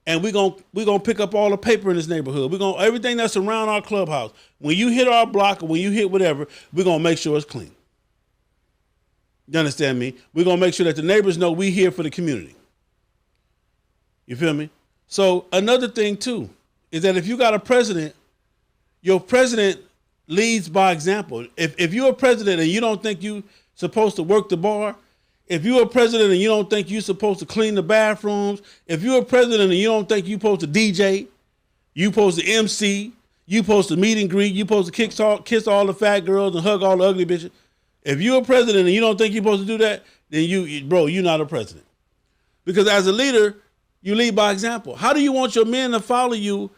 and we're gonna pick up all the paper in this neighborhood. We're gonna everything that's around our clubhouse. When you hit our block or when you hit whatever, we're gonna make sure it's clean. You understand me? We're gonna make sure that the neighbors know we here for the community. You feel me? So another thing too is that if you got a president, your president leads by example. If you're a president and you don't think you supposed to work the bar, if you're a president and you don't think you're supposed to clean the bathrooms, if you're a president and you don't think you're supposed to DJ, you supposed to MC, you supposed to meet and greet, you supposed to kiss all the fat girls and hug all the ugly bitches. If you're a president and you don't think you're supposed to do that, then you're not a president. Because as a leader, you lead by example. How do you want your men to follow you,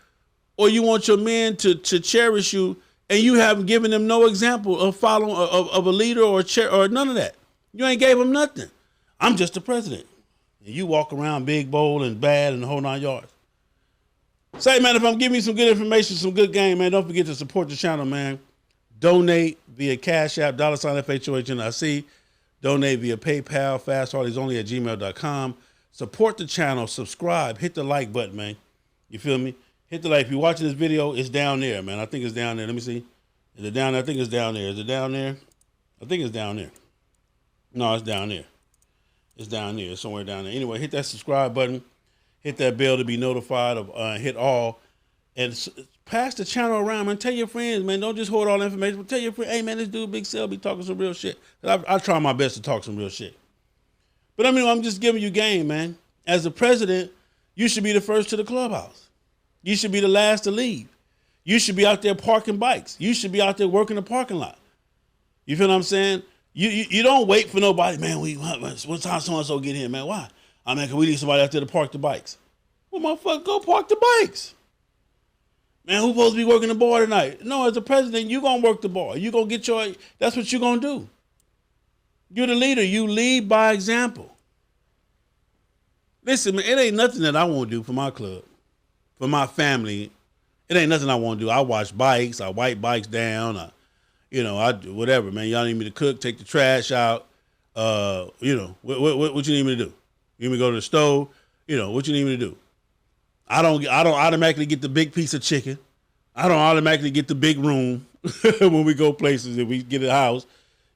or you want your men to cherish you, and you haven't given them no example of following of a leader or none of that? You ain't gave them nothing. I'm just the president. And you walk around big, bold, and bad and the whole 9 yards. Say, man, if I'm giving you some good information, some good game, man, don't forget to support the channel, man. Donate via Cash App, $FHOHNIC. Donate via PayPal, FastHardy'sOnly@gmail.com. Support the channel, subscribe, hit the like button, man. You feel me? Hit the like. If you're watching this video, it's down there, man. I think it's down there. Let me see. Is it down there? I think it's down there. Is it down there? I think it's down there. No, it's down there. It's down there. It's somewhere down there. Anyway, hit that subscribe button. Hit that bell to be notified of. Hit all. And pass the channel around, man. Tell your friends, man. Don't just hoard all the information. But tell your friends, hey, man, this dude Big Cell be talking some real shit. I try my best to talk some real shit. But I mean, I'm just giving you game, man. As the president, you should be the first to the clubhouse. You should be the last to leave. You should be out there parking bikes. You should be out there working the parking lot. You feel what I'm saying? You don't wait for nobody, man. What time so-and-so get here, man? Why? I mean, we need somebody out there to park the bikes. Well, motherfucker, go park the bikes. Man, who's supposed to be working the bar tonight? No, as the president, you going to work the bar. You going to get that's what you going to do. You're the leader. You lead by example. Listen, man, it ain't nothing that I won't do for my club, for my family. It ain't nothing I won't do. I wash bikes. I wipe bikes down. I do whatever, man. Y'all need me to cook, take the trash out. What you need me to do? You need me to go to the stove? What you need me to do? I don't automatically get the big piece of chicken. I don't automatically get the big room when we go places and we get a house.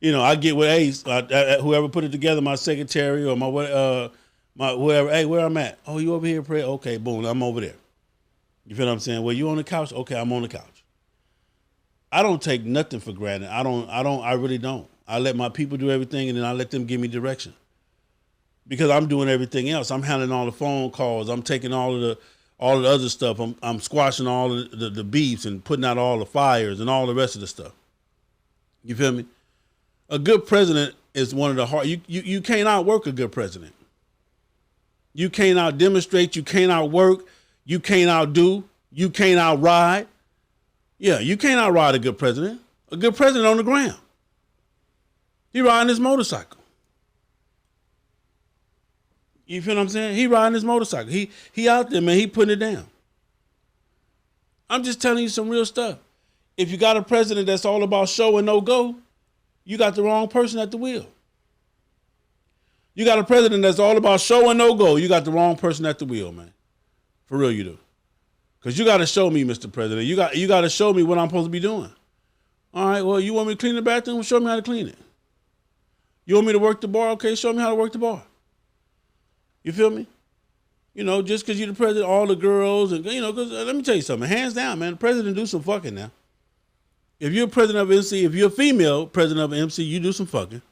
I get with Ace, whoever put it together, my secretary or my whoever. Hey, where I'm at? Oh, you over here, pray? Okay, boom, I'm over there. You feel what I'm saying? Well, you on the couch? Okay, I'm on the couch. I don't take nothing for granted. I really don't. I let my people do everything, and then I let them give me direction. Because I'm doing everything else. I'm handling all the phone calls. I'm taking all of the other stuff. I'm squashing all of the beefs and putting out all the fires and all the rest of the stuff. You feel me? A good president is one of the hard. You can't outwork a good president. You can't out demonstrate. You can't outwork. You can't outdo. You can't outride. Yeah, you can't outride a good president. A good president on the ground. He riding his motorcycle. You feel what I'm saying? He riding his motorcycle. He out there, man. He putting it down. I'm just telling you some real stuff. If you got a president that's all about show and no go, you got the wrong person at the wheel. You got a president that's all about show and no go, you got the wrong person at the wheel, man. For real, you do. Because you got to show me, Mr. President. You got to show me what I'm supposed to be doing. All right, well, you want me to clean the bathroom? Well, show me how to clean it. You want me to work the bar? Okay, show me how to work the bar. You feel me? Just because you're the president, all the girls, and, because let me tell you something. Hands down, man, the president do some fucking now. If you're president of MC, if you're a female president of MC, you do some fucking.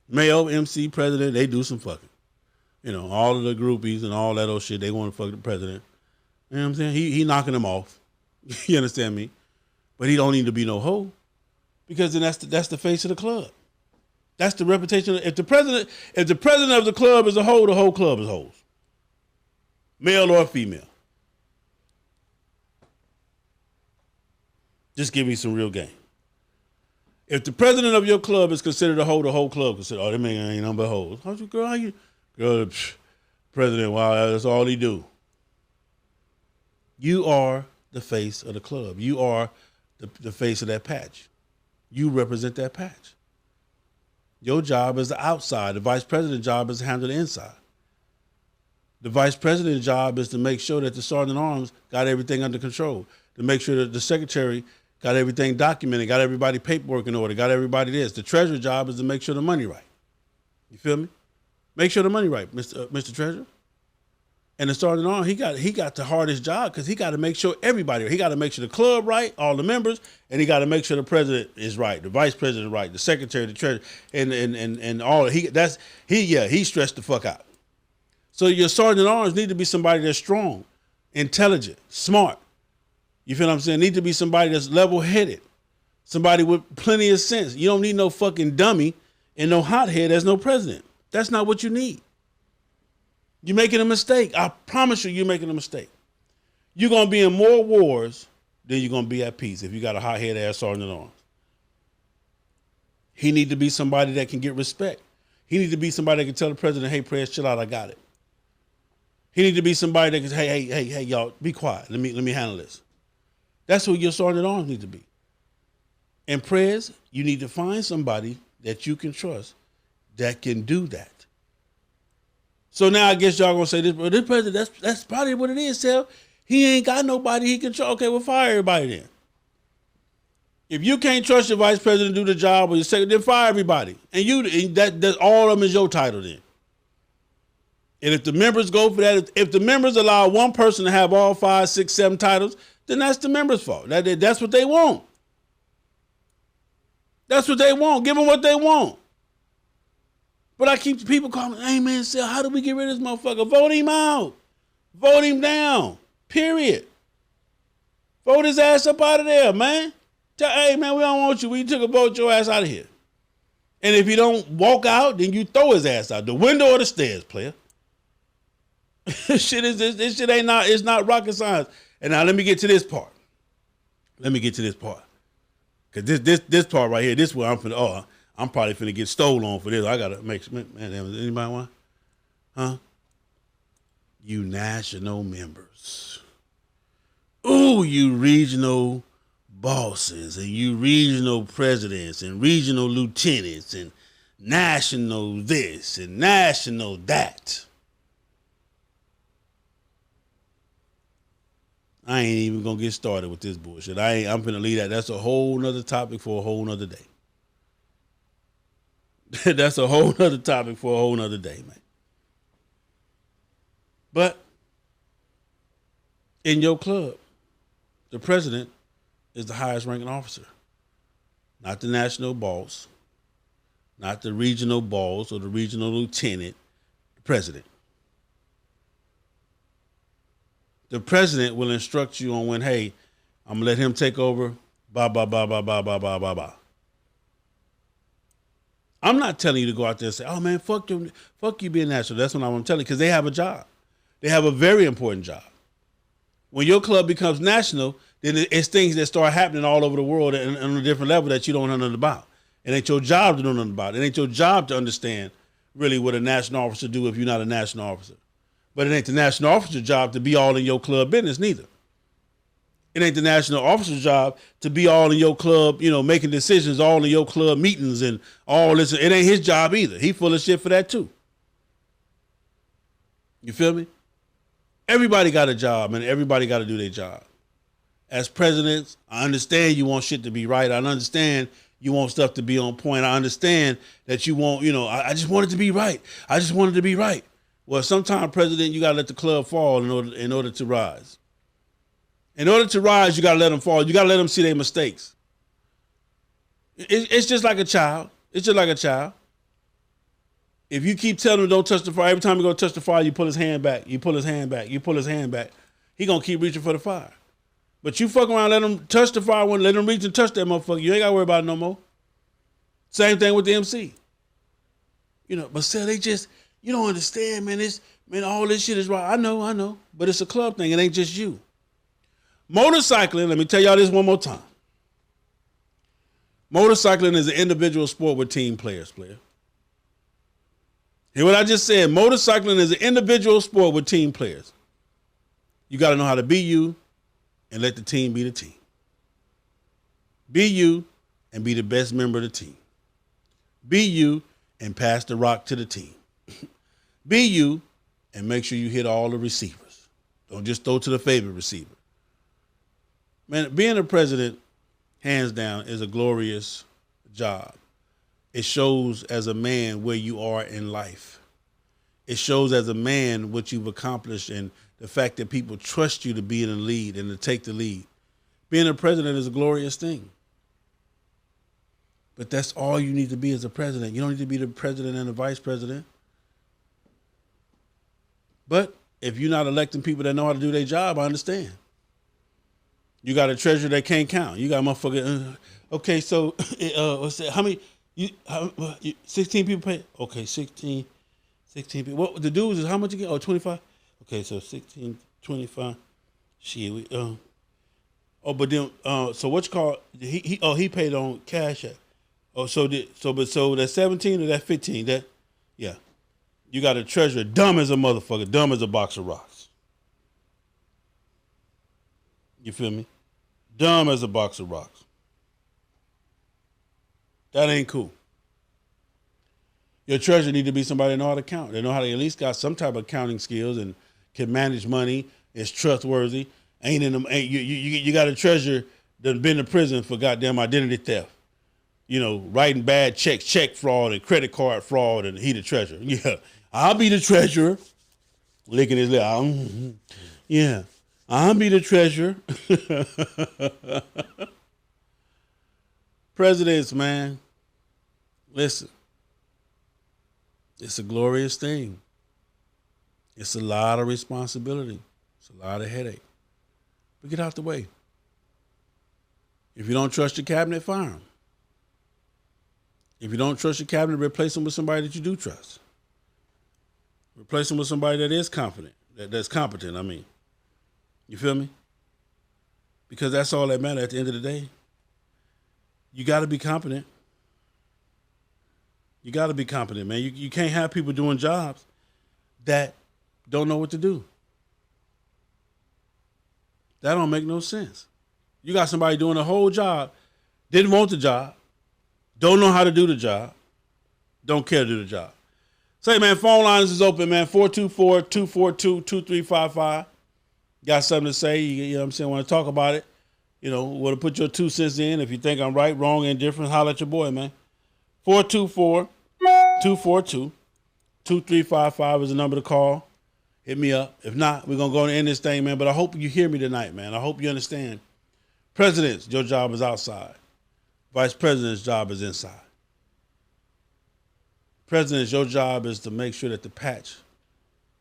Male MC president, they do some fucking. All of the groupies and all that old shit, they want to fuck the president. You know what I'm saying? He knocking them off. You understand me? But he don't need to be no hoe. Because then that's the face of the club. That's the reputation. If the president of the club is a hoe, the whole club is hoes. Male or female. Just give me some real game. If the president of your club is considered a hoe, the whole club considered, oh, that man ain't nothing but hoes. How you? Girl, president, wow, that's all he do. You are the face of the club. You are the face of that patch. You represent that patch. Your job is the outside. The vice president's job is to handle the inside. The vice president's job is to make sure that the sergeant at arms got everything under control, to make sure that the secretary got everything documented, got everybody paperwork in order, got everybody this. The treasurer's job is to make sure the money right. You feel me? Make sure the money right, Mr. Treasurer. And the sergeant at arms, he got the hardest job because he got to make sure everybody, he got to make sure the club right, all the members, and he got to make sure the president is right, the vice president is right, the secretary, the treasurer, and all. He stressed the fuck out. So your sergeant at arms need to be somebody that's strong, intelligent, smart. You feel what I'm saying? Need to be somebody that's level-headed, somebody with plenty of sense. You don't need no fucking dummy and no hothead as no president. That's not what you need. You're making a mistake. I promise you're making a mistake. You're going to be in more wars than you're going to be at peace if you got a hothead ass sergeant at arms. He need to be somebody that can get respect. He need to be somebody that can tell the president, hey, press, chill out, I got it. He need to be somebody that can say, hey, y'all, be quiet. Let me handle this. That's who your sergeant at arms need to be. In prayers, you need to find somebody that you can trust that can do that. So now I guess y'all gonna say this, but this president, that's probably what it is, Sal. He ain't got nobody he can trust. Okay, well, fire everybody then. If you can't trust your vice president to do the job or your secretary, then fire everybody. And that all of them is your title then. And if the members go for that, if the members allow one person to have all 5, 6, 7 titles, then that's the members' fault. That's what they want. That's what they want. Give them what they want. But I keep people calling, hey man, Sal, how do we get rid of this motherfucker? Vote him out. Vote him down. Period. Vote his ass up out of there, man. Hey man, we don't want you. We took a vote your ass out of here. And if you don't walk out, then you throw his ass out the window or the stairs, player. This shit ain't not, it's not rocket science. And now let me get to this part. Cause this part right here, this where I'm probably finna get stolen on for this. I gotta make sure, man, anybody want? Huh? You national members. Ooh, you regional bosses and you regional presidents and regional lieutenants and national this and national that. I ain't even gonna get started with this bullshit. I'm finna leave that. That's a whole nother topic for a whole nother day. That's a whole nother topic for a whole nother day, man. But in your club, the president is the highest ranking officer. Not the national boss, not the regional boss or the regional lieutenant, the president. The president will instruct you on when, hey, I'm gonna let him take over, blah, blah, blah, blah, blah, blah, blah, blah, blah. I'm not telling you to go out there and say, oh man, fuck you being national. That's what I'm telling you, because they have a job. They have a very important job. When your club becomes national, then it's things that start happening all over the world and on a different level that you don't know nothing about. It ain't your job to know nothing about. It ain't your job to understand really what a national officer do if you're not a national officer. But it ain't the national officer's job to be all in your club business neither. It ain't the national officer's job to be all in your club, making decisions, all in your club meetings and all this. It ain't his job either. He full of shit for that too. You feel me? Everybody got a job and everybody got to do their job. As presidents, I understand you want shit to be right. I understand you want stuff to be on point. I understand that you want, I just want it to be right. I just want it to be right. Well, sometimes, president, you got to let the club fall in order to rise. In order to rise, you got to let them fall. You got to let them see their mistakes. It's just like a child. It's just like a child. If you keep telling him don't touch the fire, every time you go touch the fire, you pull his hand back. You pull his hand back. You pull his hand back. He going to keep reaching for the fire. But you fuck around, let him touch the fire, let him reach and touch that motherfucker. You ain't got to worry about it no more. Same thing with the MC. But still, they just, you don't understand, man. All this shit is right. I know. But it's a club thing. It ain't just you. Motorcycling, let me tell y'all this one more time. Motorcycling is an individual sport with team players, player. Hear what I just said? Motorcycling is an individual sport with team players. You got to know how to be you and let the team be the team. Be you and be the best member of the team. Be you and pass the rock to the team. Be you and make sure you hit all the receivers. Don't just throw to the favorite receiver. Man, being a president, hands down, is a glorious job. It shows as a man where you are in life. It shows as a man what you've accomplished and the fact that people trust you to be in the lead and to take the lead. Being a president is a glorious thing. But that's all you need to be as a president. You don't need to be the president and the vice president. But if you're not electing people that know how to do their job, I understand. You got a treasurer that can't count. You got a motherfucker. Okay, so what's that? How many? 16 people pay? Okay, 16 people. What the dues is how much you get? Oh, 25? Okay, so 16, 25. Shit, but then so what you call he paid on cash app. Oh, so that's 17 or that 15? That yeah. You got a treasurer dumb as a motherfucker, dumb as a box of rocks. You feel me? Dumb as a box of rocks. That ain't cool. Your treasurer need to be somebody that know how to count. They know how to at least got some type of accounting skills and can manage money, is trustworthy. You got a treasurer that's been to prison for goddamn identity theft. You know, writing bad checks, check fraud and credit card fraud, and he the treasurer. Yeah, I'll be the treasurer. Licking his lip. Yeah, I'll be the treasurer. Presidents, man, listen. It's a glorious thing. It's a lot of responsibility. It's a lot of headache. But get out the way. If you don't trust your cabinet, fire them. If you don't trust your cabinet, replace them with somebody that you do trust. Replace them with somebody that is confident, that's competent, I mean. You feel me? Because that's all that matters at the end of the day. You got to be competent. You got to be competent, man. You can't have people doing jobs that don't know what to do. That don't make no sense. You got somebody doing a whole job, didn't want the job, don't know how to do the job, don't care to do the job. Say, man, phone lines is open, man. 424-242-2355. Got something to say, you know what I'm saying, want to talk about it. You know, want to put your 2 cents in. If you think I'm right, wrong, indifferent, holler at your boy, man. 424-242-2355 is the number to call. Hit me up. If not, we're going to go and end this thing, man. But I hope you hear me tonight, man. I hope you understand. Presidents, your job is outside. Vice President's job is inside. Presidents, your job is to make sure that the patch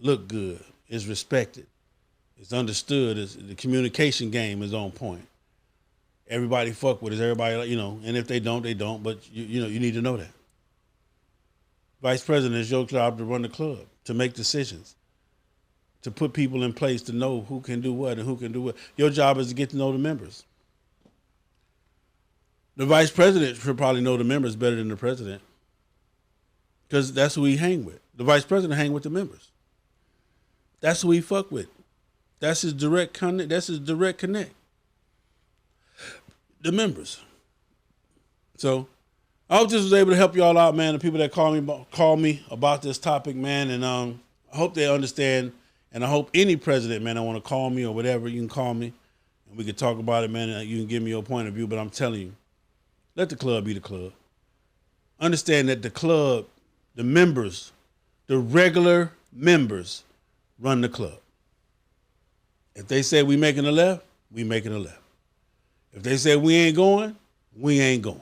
look good, is respected, is understood, the communication game is on point. Everybody fuck with us. Everybody, you know, and if they don't, they don't. But, you know, you need to know that. Vice President, it's your job to run the club, to make decisions, to put people in place to know who can do what and who can do what. Your job is to get to know the members. The Vice President should probably know the members better than the President because that's who he hang with. The Vice President hang with the members. That's who he fuck with. That's his direct connect. The members. So I hope this was able to help y'all out, man. The people that call me about this topic, man, and I hope they understand. And I hope any president, man, that want to call me or whatever, you can call me and we can talk about it, man. And you can give me your point of view. But I'm telling you, let the club be the club. Understand that the club, the members, the regular members run the club. If they say we making a left, we making a left. If they say we ain't going, we ain't going.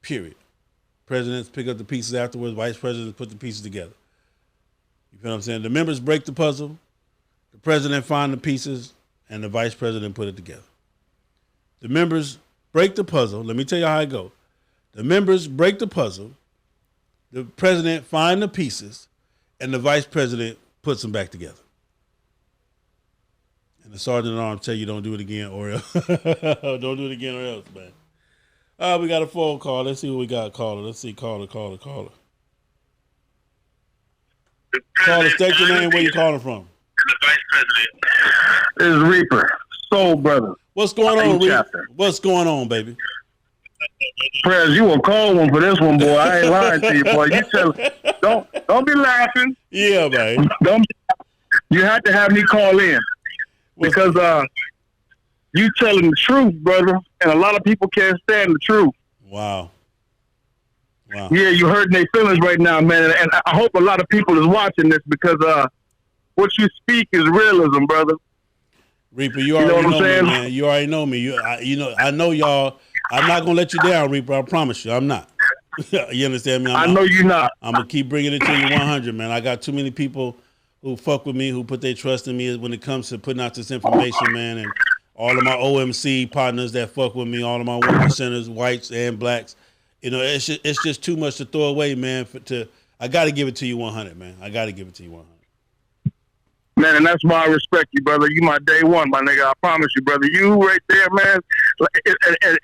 Period. Presidents pick up the pieces afterwards. Vice presidents put the pieces together. You feel what I'm saying? The members break the puzzle. The president find the pieces, and the vice president put it together. The members break the puzzle. Let me tell you how it goes. The members break the puzzle. The president find the pieces, and the vice president puts them back together. And the sergeant at arms tell you don't do it again or else. Don't do it again or else, man. We got a phone call. Let's see what we got. Caller. Let's see. Caller. Caller, state your name. Where you calling from? The vice president is Reaper, Soul Brother. What's going on, Reaper? What's going on, baby? Prez, you a cold one for this one, boy. I ain't lying to you, boy. You don't be laughing. Yeah, man. You have to have me call in because you telling the truth, brother, and a lot of people can't stand the truth. Wow. Yeah, you hurting their feelings right now, man, and I hope a lot of people is watching this because what you speak is realism, brother. Reaper, you already know me, man. You already know me. I know y'all. I'm not gonna let you down, Reaper. I promise you, I'm not. You understand me? I know you're not. I'm gonna keep bringing it to you 100, man. I got too many people who fuck with me, who put their trust in me when it comes to putting out this information, man. And all of my OMC partners that fuck with me, all of my 1%ers, whites and blacks. You know, it's just too much to throw away, man. I got to give it to you 100, man. I got to give it to you 100. Man, and that's why I respect you, brother. You my day one, my nigga. I promise you, brother. You right there, man.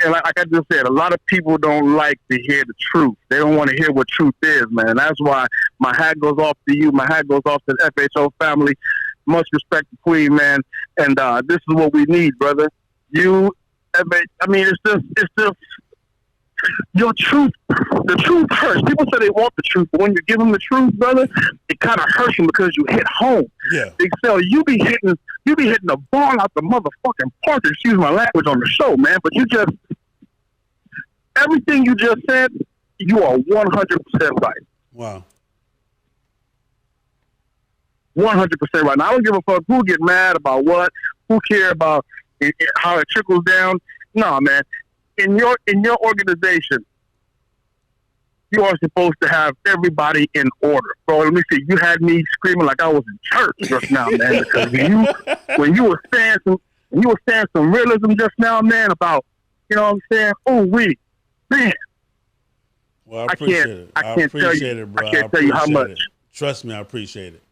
And like I just said, a lot of people don't like to hear the truth. They don't want to hear what truth is, man. And that's why my hat goes off to you. My hat goes off to the FHO family. Much respect to Queen, man. And this is what we need, brother. It's just your truth. The truth hurts. People say they want the truth, but when you give them the truth, brother, it kind of hurts them because you hit home. Yeah. Excel, you be hitting the ball out the motherfucking park. Excuse my language on the show, man. But everything you just said, you are 100% right. Wow. 100% right. Now I don't give a fuck who get mad about what, who care about how it trickles down. No, man. In your organization, you are supposed to have everybody in order. Bro, let me see. You had me screaming like I was in church just now, man. Because when you were saying some realism just now, man, about, you know what I'm saying? Oh, man. Well, I appreciate it. I appreciate it, bro. I can't tell you how much. Trust me, I appreciate it.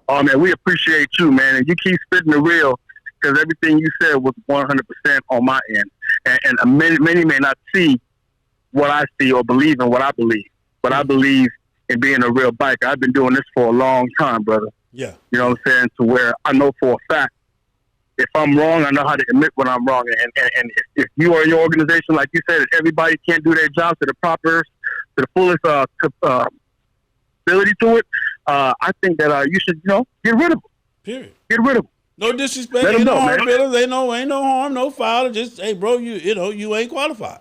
Oh, man, we appreciate you, man. And you keep spitting the real because everything you said was 100% on my end. And many may not see what I see or believe in what I believe. But I believe in being a real biker. I've been doing this for a long time, brother. Yeah. You know what I'm saying? To where I know for a fact, if I'm wrong, I know how to admit when I'm wrong. And if you are in your organization, like you said, if everybody can't do their job to the fullest ability to it, I think that you should, get rid of them. Period. Get rid of them. No disrespect. Ain't no harm, ain't no harm, no foul. Just, hey, bro, you ain't qualified.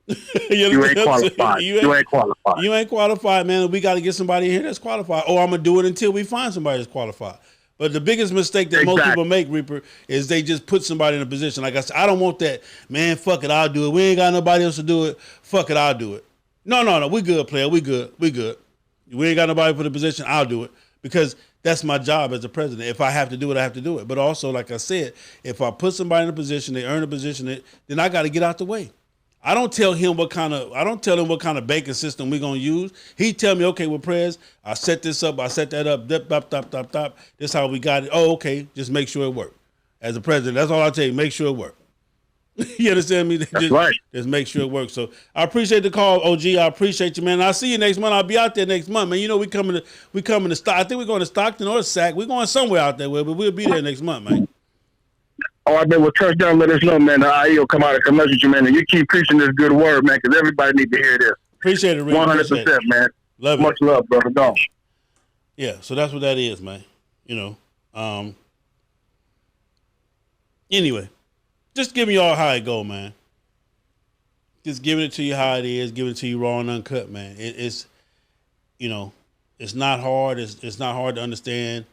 You ain't qualified. You ain't qualified. You ain't qualified, man. We got to get somebody in here that's qualified. Or I'm going to do it until we find somebody that's qualified. But the biggest mistake that most people make, Reaper, is they just put somebody in a position. Like I said, I don't want that, man, fuck it, I'll do it. We ain't got nobody else to do it. Fuck it, I'll do it. No. We good, player. We good. We ain't got nobody for the position. I'll do it. Because that's my job as a president. If I have to do it, I have to do it. But also, like I said, if I put somebody in a position, they earn a position, then I got to get out the way. I don't tell him what kind of banking system we're gonna use. He tell me, okay, well, Prez, I set this up, I set that up, dip. This how we got it. Oh, okay, just make sure it works. As a president, that's all I tell you. Make sure it works. You understand me? That's right. Just make sure it works. So I appreciate the call, OG. I appreciate you, man. I'll see you next month. I'll be out there next month, man. You know we coming to Stockton. I think we're going to Stockton or Sac. We're going somewhere out there, but we'll be there next month, man. Oh, I bet we'll touchdown. Let us know, man. The IE will come out and come message you, man. And you keep preaching this good word, man, because everybody needs to hear this. Appreciate it, Rick. 100%, man. Love Much love, brother. Go. Yeah, so that's what that is, man. Anyway, just giving y'all how it go, man. Just giving it to you how it is, giving it to you raw and uncut, man. It's not hard. It's not hard to understand.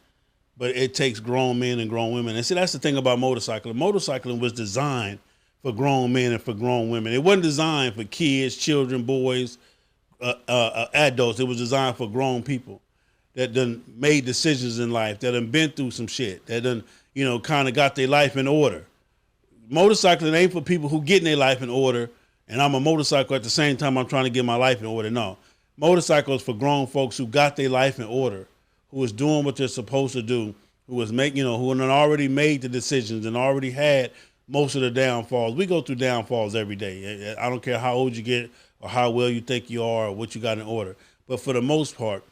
But it takes grown men and grown women. And see, that's the thing about motorcycling. Motorcycling was designed for grown men and for grown women. It wasn't designed for kids, children, boys, adults. It was designed for grown people that done made decisions in life, that done been through some shit, that done, kind of got their life in order. Motorcycling ain't for people who getting their life in order, and I'm a motorcycle at the same time I'm trying to get my life in order. No. Motorcycles for grown folks who got their life in order, who is doing what they're supposed to do, who had already made the decisions and already had most of the downfalls. We go through downfalls every day. I don't care how old you get or how well you think you are or what you got in order. But for the most part,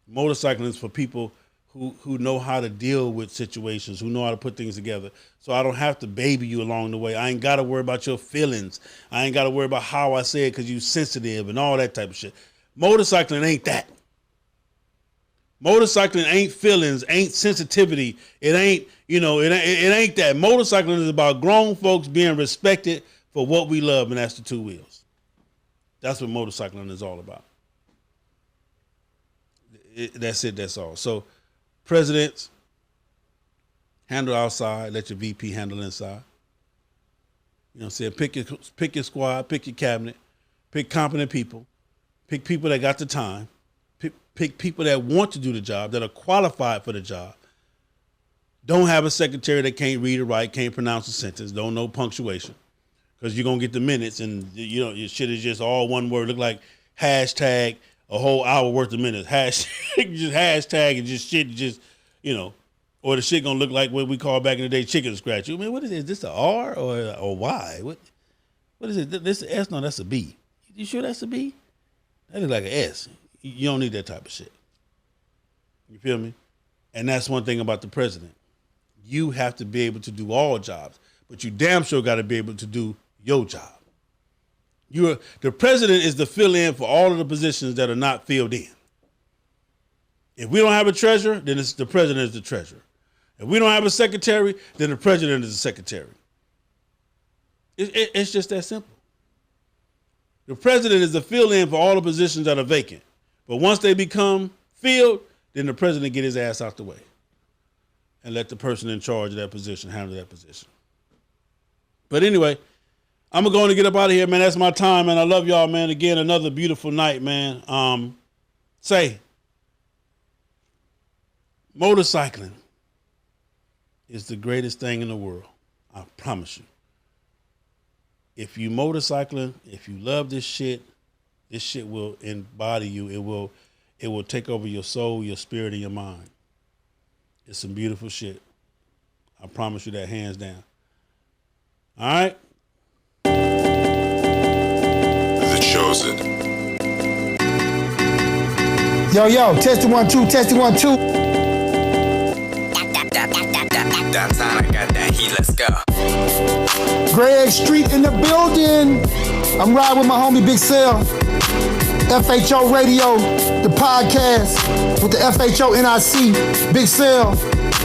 motorcycling is for people who know how to deal with situations, who know how to put things together. So I don't have to baby you along the way. I ain't got to worry about your feelings. I ain't got to worry about how I say it because you sensitive and all that type of shit. Motorcycling ain't that. Motorcycling ain't feelings, ain't sensitivity. It ain't, it ain't that. Motorcycling is about grown folks being respected for what we love, and that's the two wheels. That's what motorcycling is all about. That's it, that's all. So, presidents, handle outside, let your VP handle inside. You know what I'm saying? Pick your squad, pick your cabinet, pick competent people, pick people that got the time, pick people that want to do the job, that are qualified for the job. Don't have a secretary that can't read or write, can't pronounce a sentence, don't know punctuation. Because you're going to get the minutes and, your shit is just all one word. Look like hashtag a whole hour worth of minutes. Hashtag and just shit, or the shit going to look like what we call back in the day chicken scratch. I mean, what is it? Is this an R or a Y? What is it? This is an S? No, that's a B. You sure that's a B? That looks like an S. You don't need that type of shit. You feel me? And that's one thing about the president. You have to be able to do all jobs, but you damn sure got to be able to do your job. The president is the fill-in for all of the positions that are not filled in. If we don't have a treasurer, then the president is the treasurer. If we don't have a secretary, then the president is the secretary. It's just that simple. The president is the fill-in for all the positions that are vacant. But once they become filled, then the president get his ass out the way and let the person in charge of that position handle that position. But anyway, I'm going to get up out of here, man. That's my time, man. I love y'all, man. Again, another beautiful night, man. Motorcycling is the greatest thing in the world. I promise you. If you motorcycling, if you love this shit will embody you. It will take over your soul, your spirit, and your mind. It's some beautiful shit. I promise you that, hands down. All right? The Chosen. Yo, testing 1 2, testing 1 2. Downtown, I got that heat, let's go. Greg Street in the building. I'm riding with my homie Big Cell. FHO Radio, the podcast with the FHO NIC. Big Cell,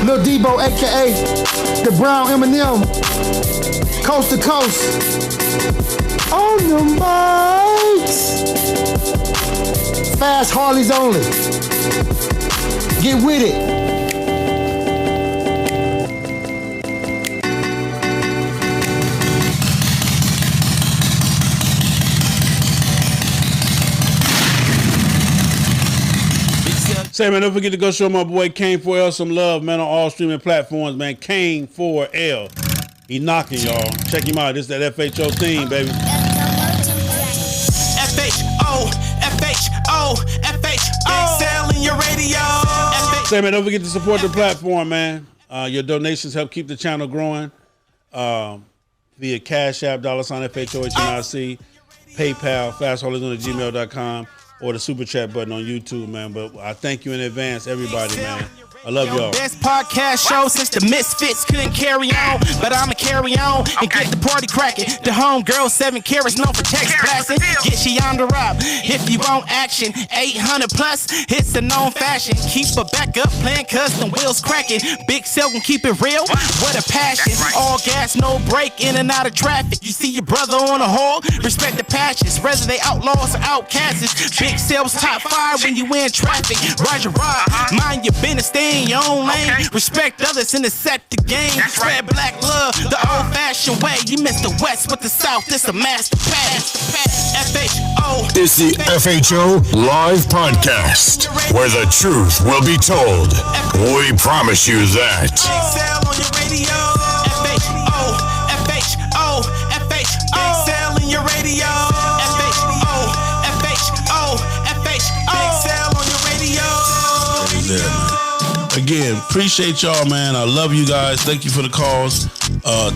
Lil Debo, a.k.a. the Brown Eminem. Coast to coast. On the mics. Fast Harleys only. Get with it. Say, man, don't forget to go show my boy Kane 4L some love, man, on all streaming platforms, man. Kane 4L. He knocking, y'all. Check him out. This is that FHO theme, baby. FHO. Big Sale in your radio. Say, man, don't forget to support the platform, man. Your donations help keep the channel growing. Via Cash App, $FHOHNIC, PayPal, fastholders@gmail.com. or the super chat button on YouTube, man. But I thank you in advance, everybody, man. I love y'all. Best podcast show since the Misfits couldn't carry on, but I'ma carry on and get the party cracking. The homegirl 7 carats known for text blasting. Get she on the rob if you want action. 800 plus hits a known fashion. Keep her back up playing custom wheels cracking. Big Cell can keep it real. What a passion. All gas, no break, in and out of traffic. You see your brother on a hole, respect the passions. Whether they outlaws or outcasts. Big Cell's top 5 when you in traffic. Ride your ride, mind your business, stay in your own lane. Respect others and accept the game. Spread black love the old-fashioned way. You miss the West with the South. This a master pass. FHO. It's the FHO Live Podcast, where the truth will be told. We promise you that. Big Cell on your radio. FHO. Big Cell in your radio. Big Cell on your radio. There, man. Again, appreciate y'all, man. I love you guys. Thank you for the calls.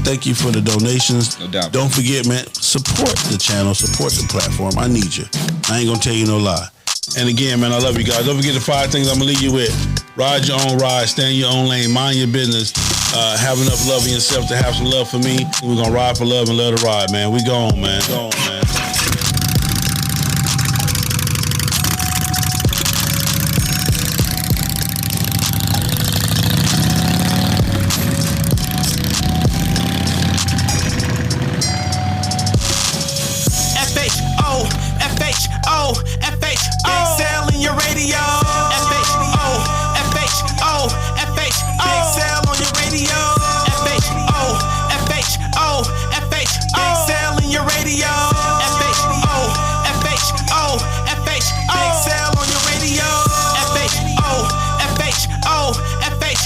Thank you for the donations. No doubt. Don't forget, man, support the channel, support the platform. I need you. I ain't gonna tell you no lie. And again, man, I love you guys. Don't forget the 5 things I'm gonna leave you with. Ride your own ride, stay in your own lane, mind your business. Have enough love in yourself to have some love for me. We're gonna ride for love and let it ride, man. We gone, man. Gone, man. Big Sale in your radio. Big Sale on your radio. Big Sale in your radio. Big Sale on your radio. Big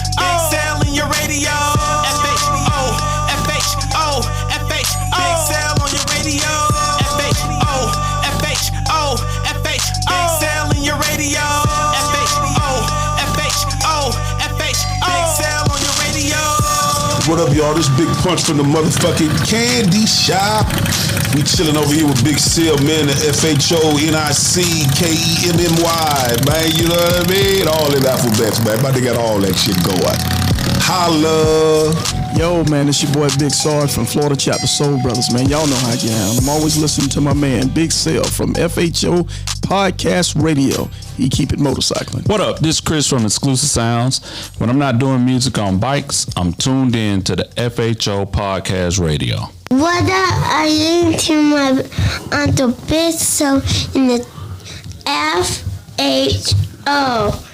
Sale in your radio. Big Sale on your radio. Big Sale in your radio. Big Sale on your radio. What up, y'all? This Big Punch from the motherfucking candy shop. We chilling over here with Big Sale, man, the FHONICKEMMY, man. You know what I mean? All in alphabets, man. But they got all that shit going. Holla. Yo, man, it's your boy Big Sarge from Florida Chapter Soul Brothers, man. Y'all know how I get down. I'm always listening to my man, Big Sale from FHO Podcast Radio. He keep it motorcycling. What up? This is Chris from Exclusive Sounds. When I'm not doing music on bikes, I'm tuned in to the FHO Podcast Radio. What up? I into my Uncle Big Sale in the FHO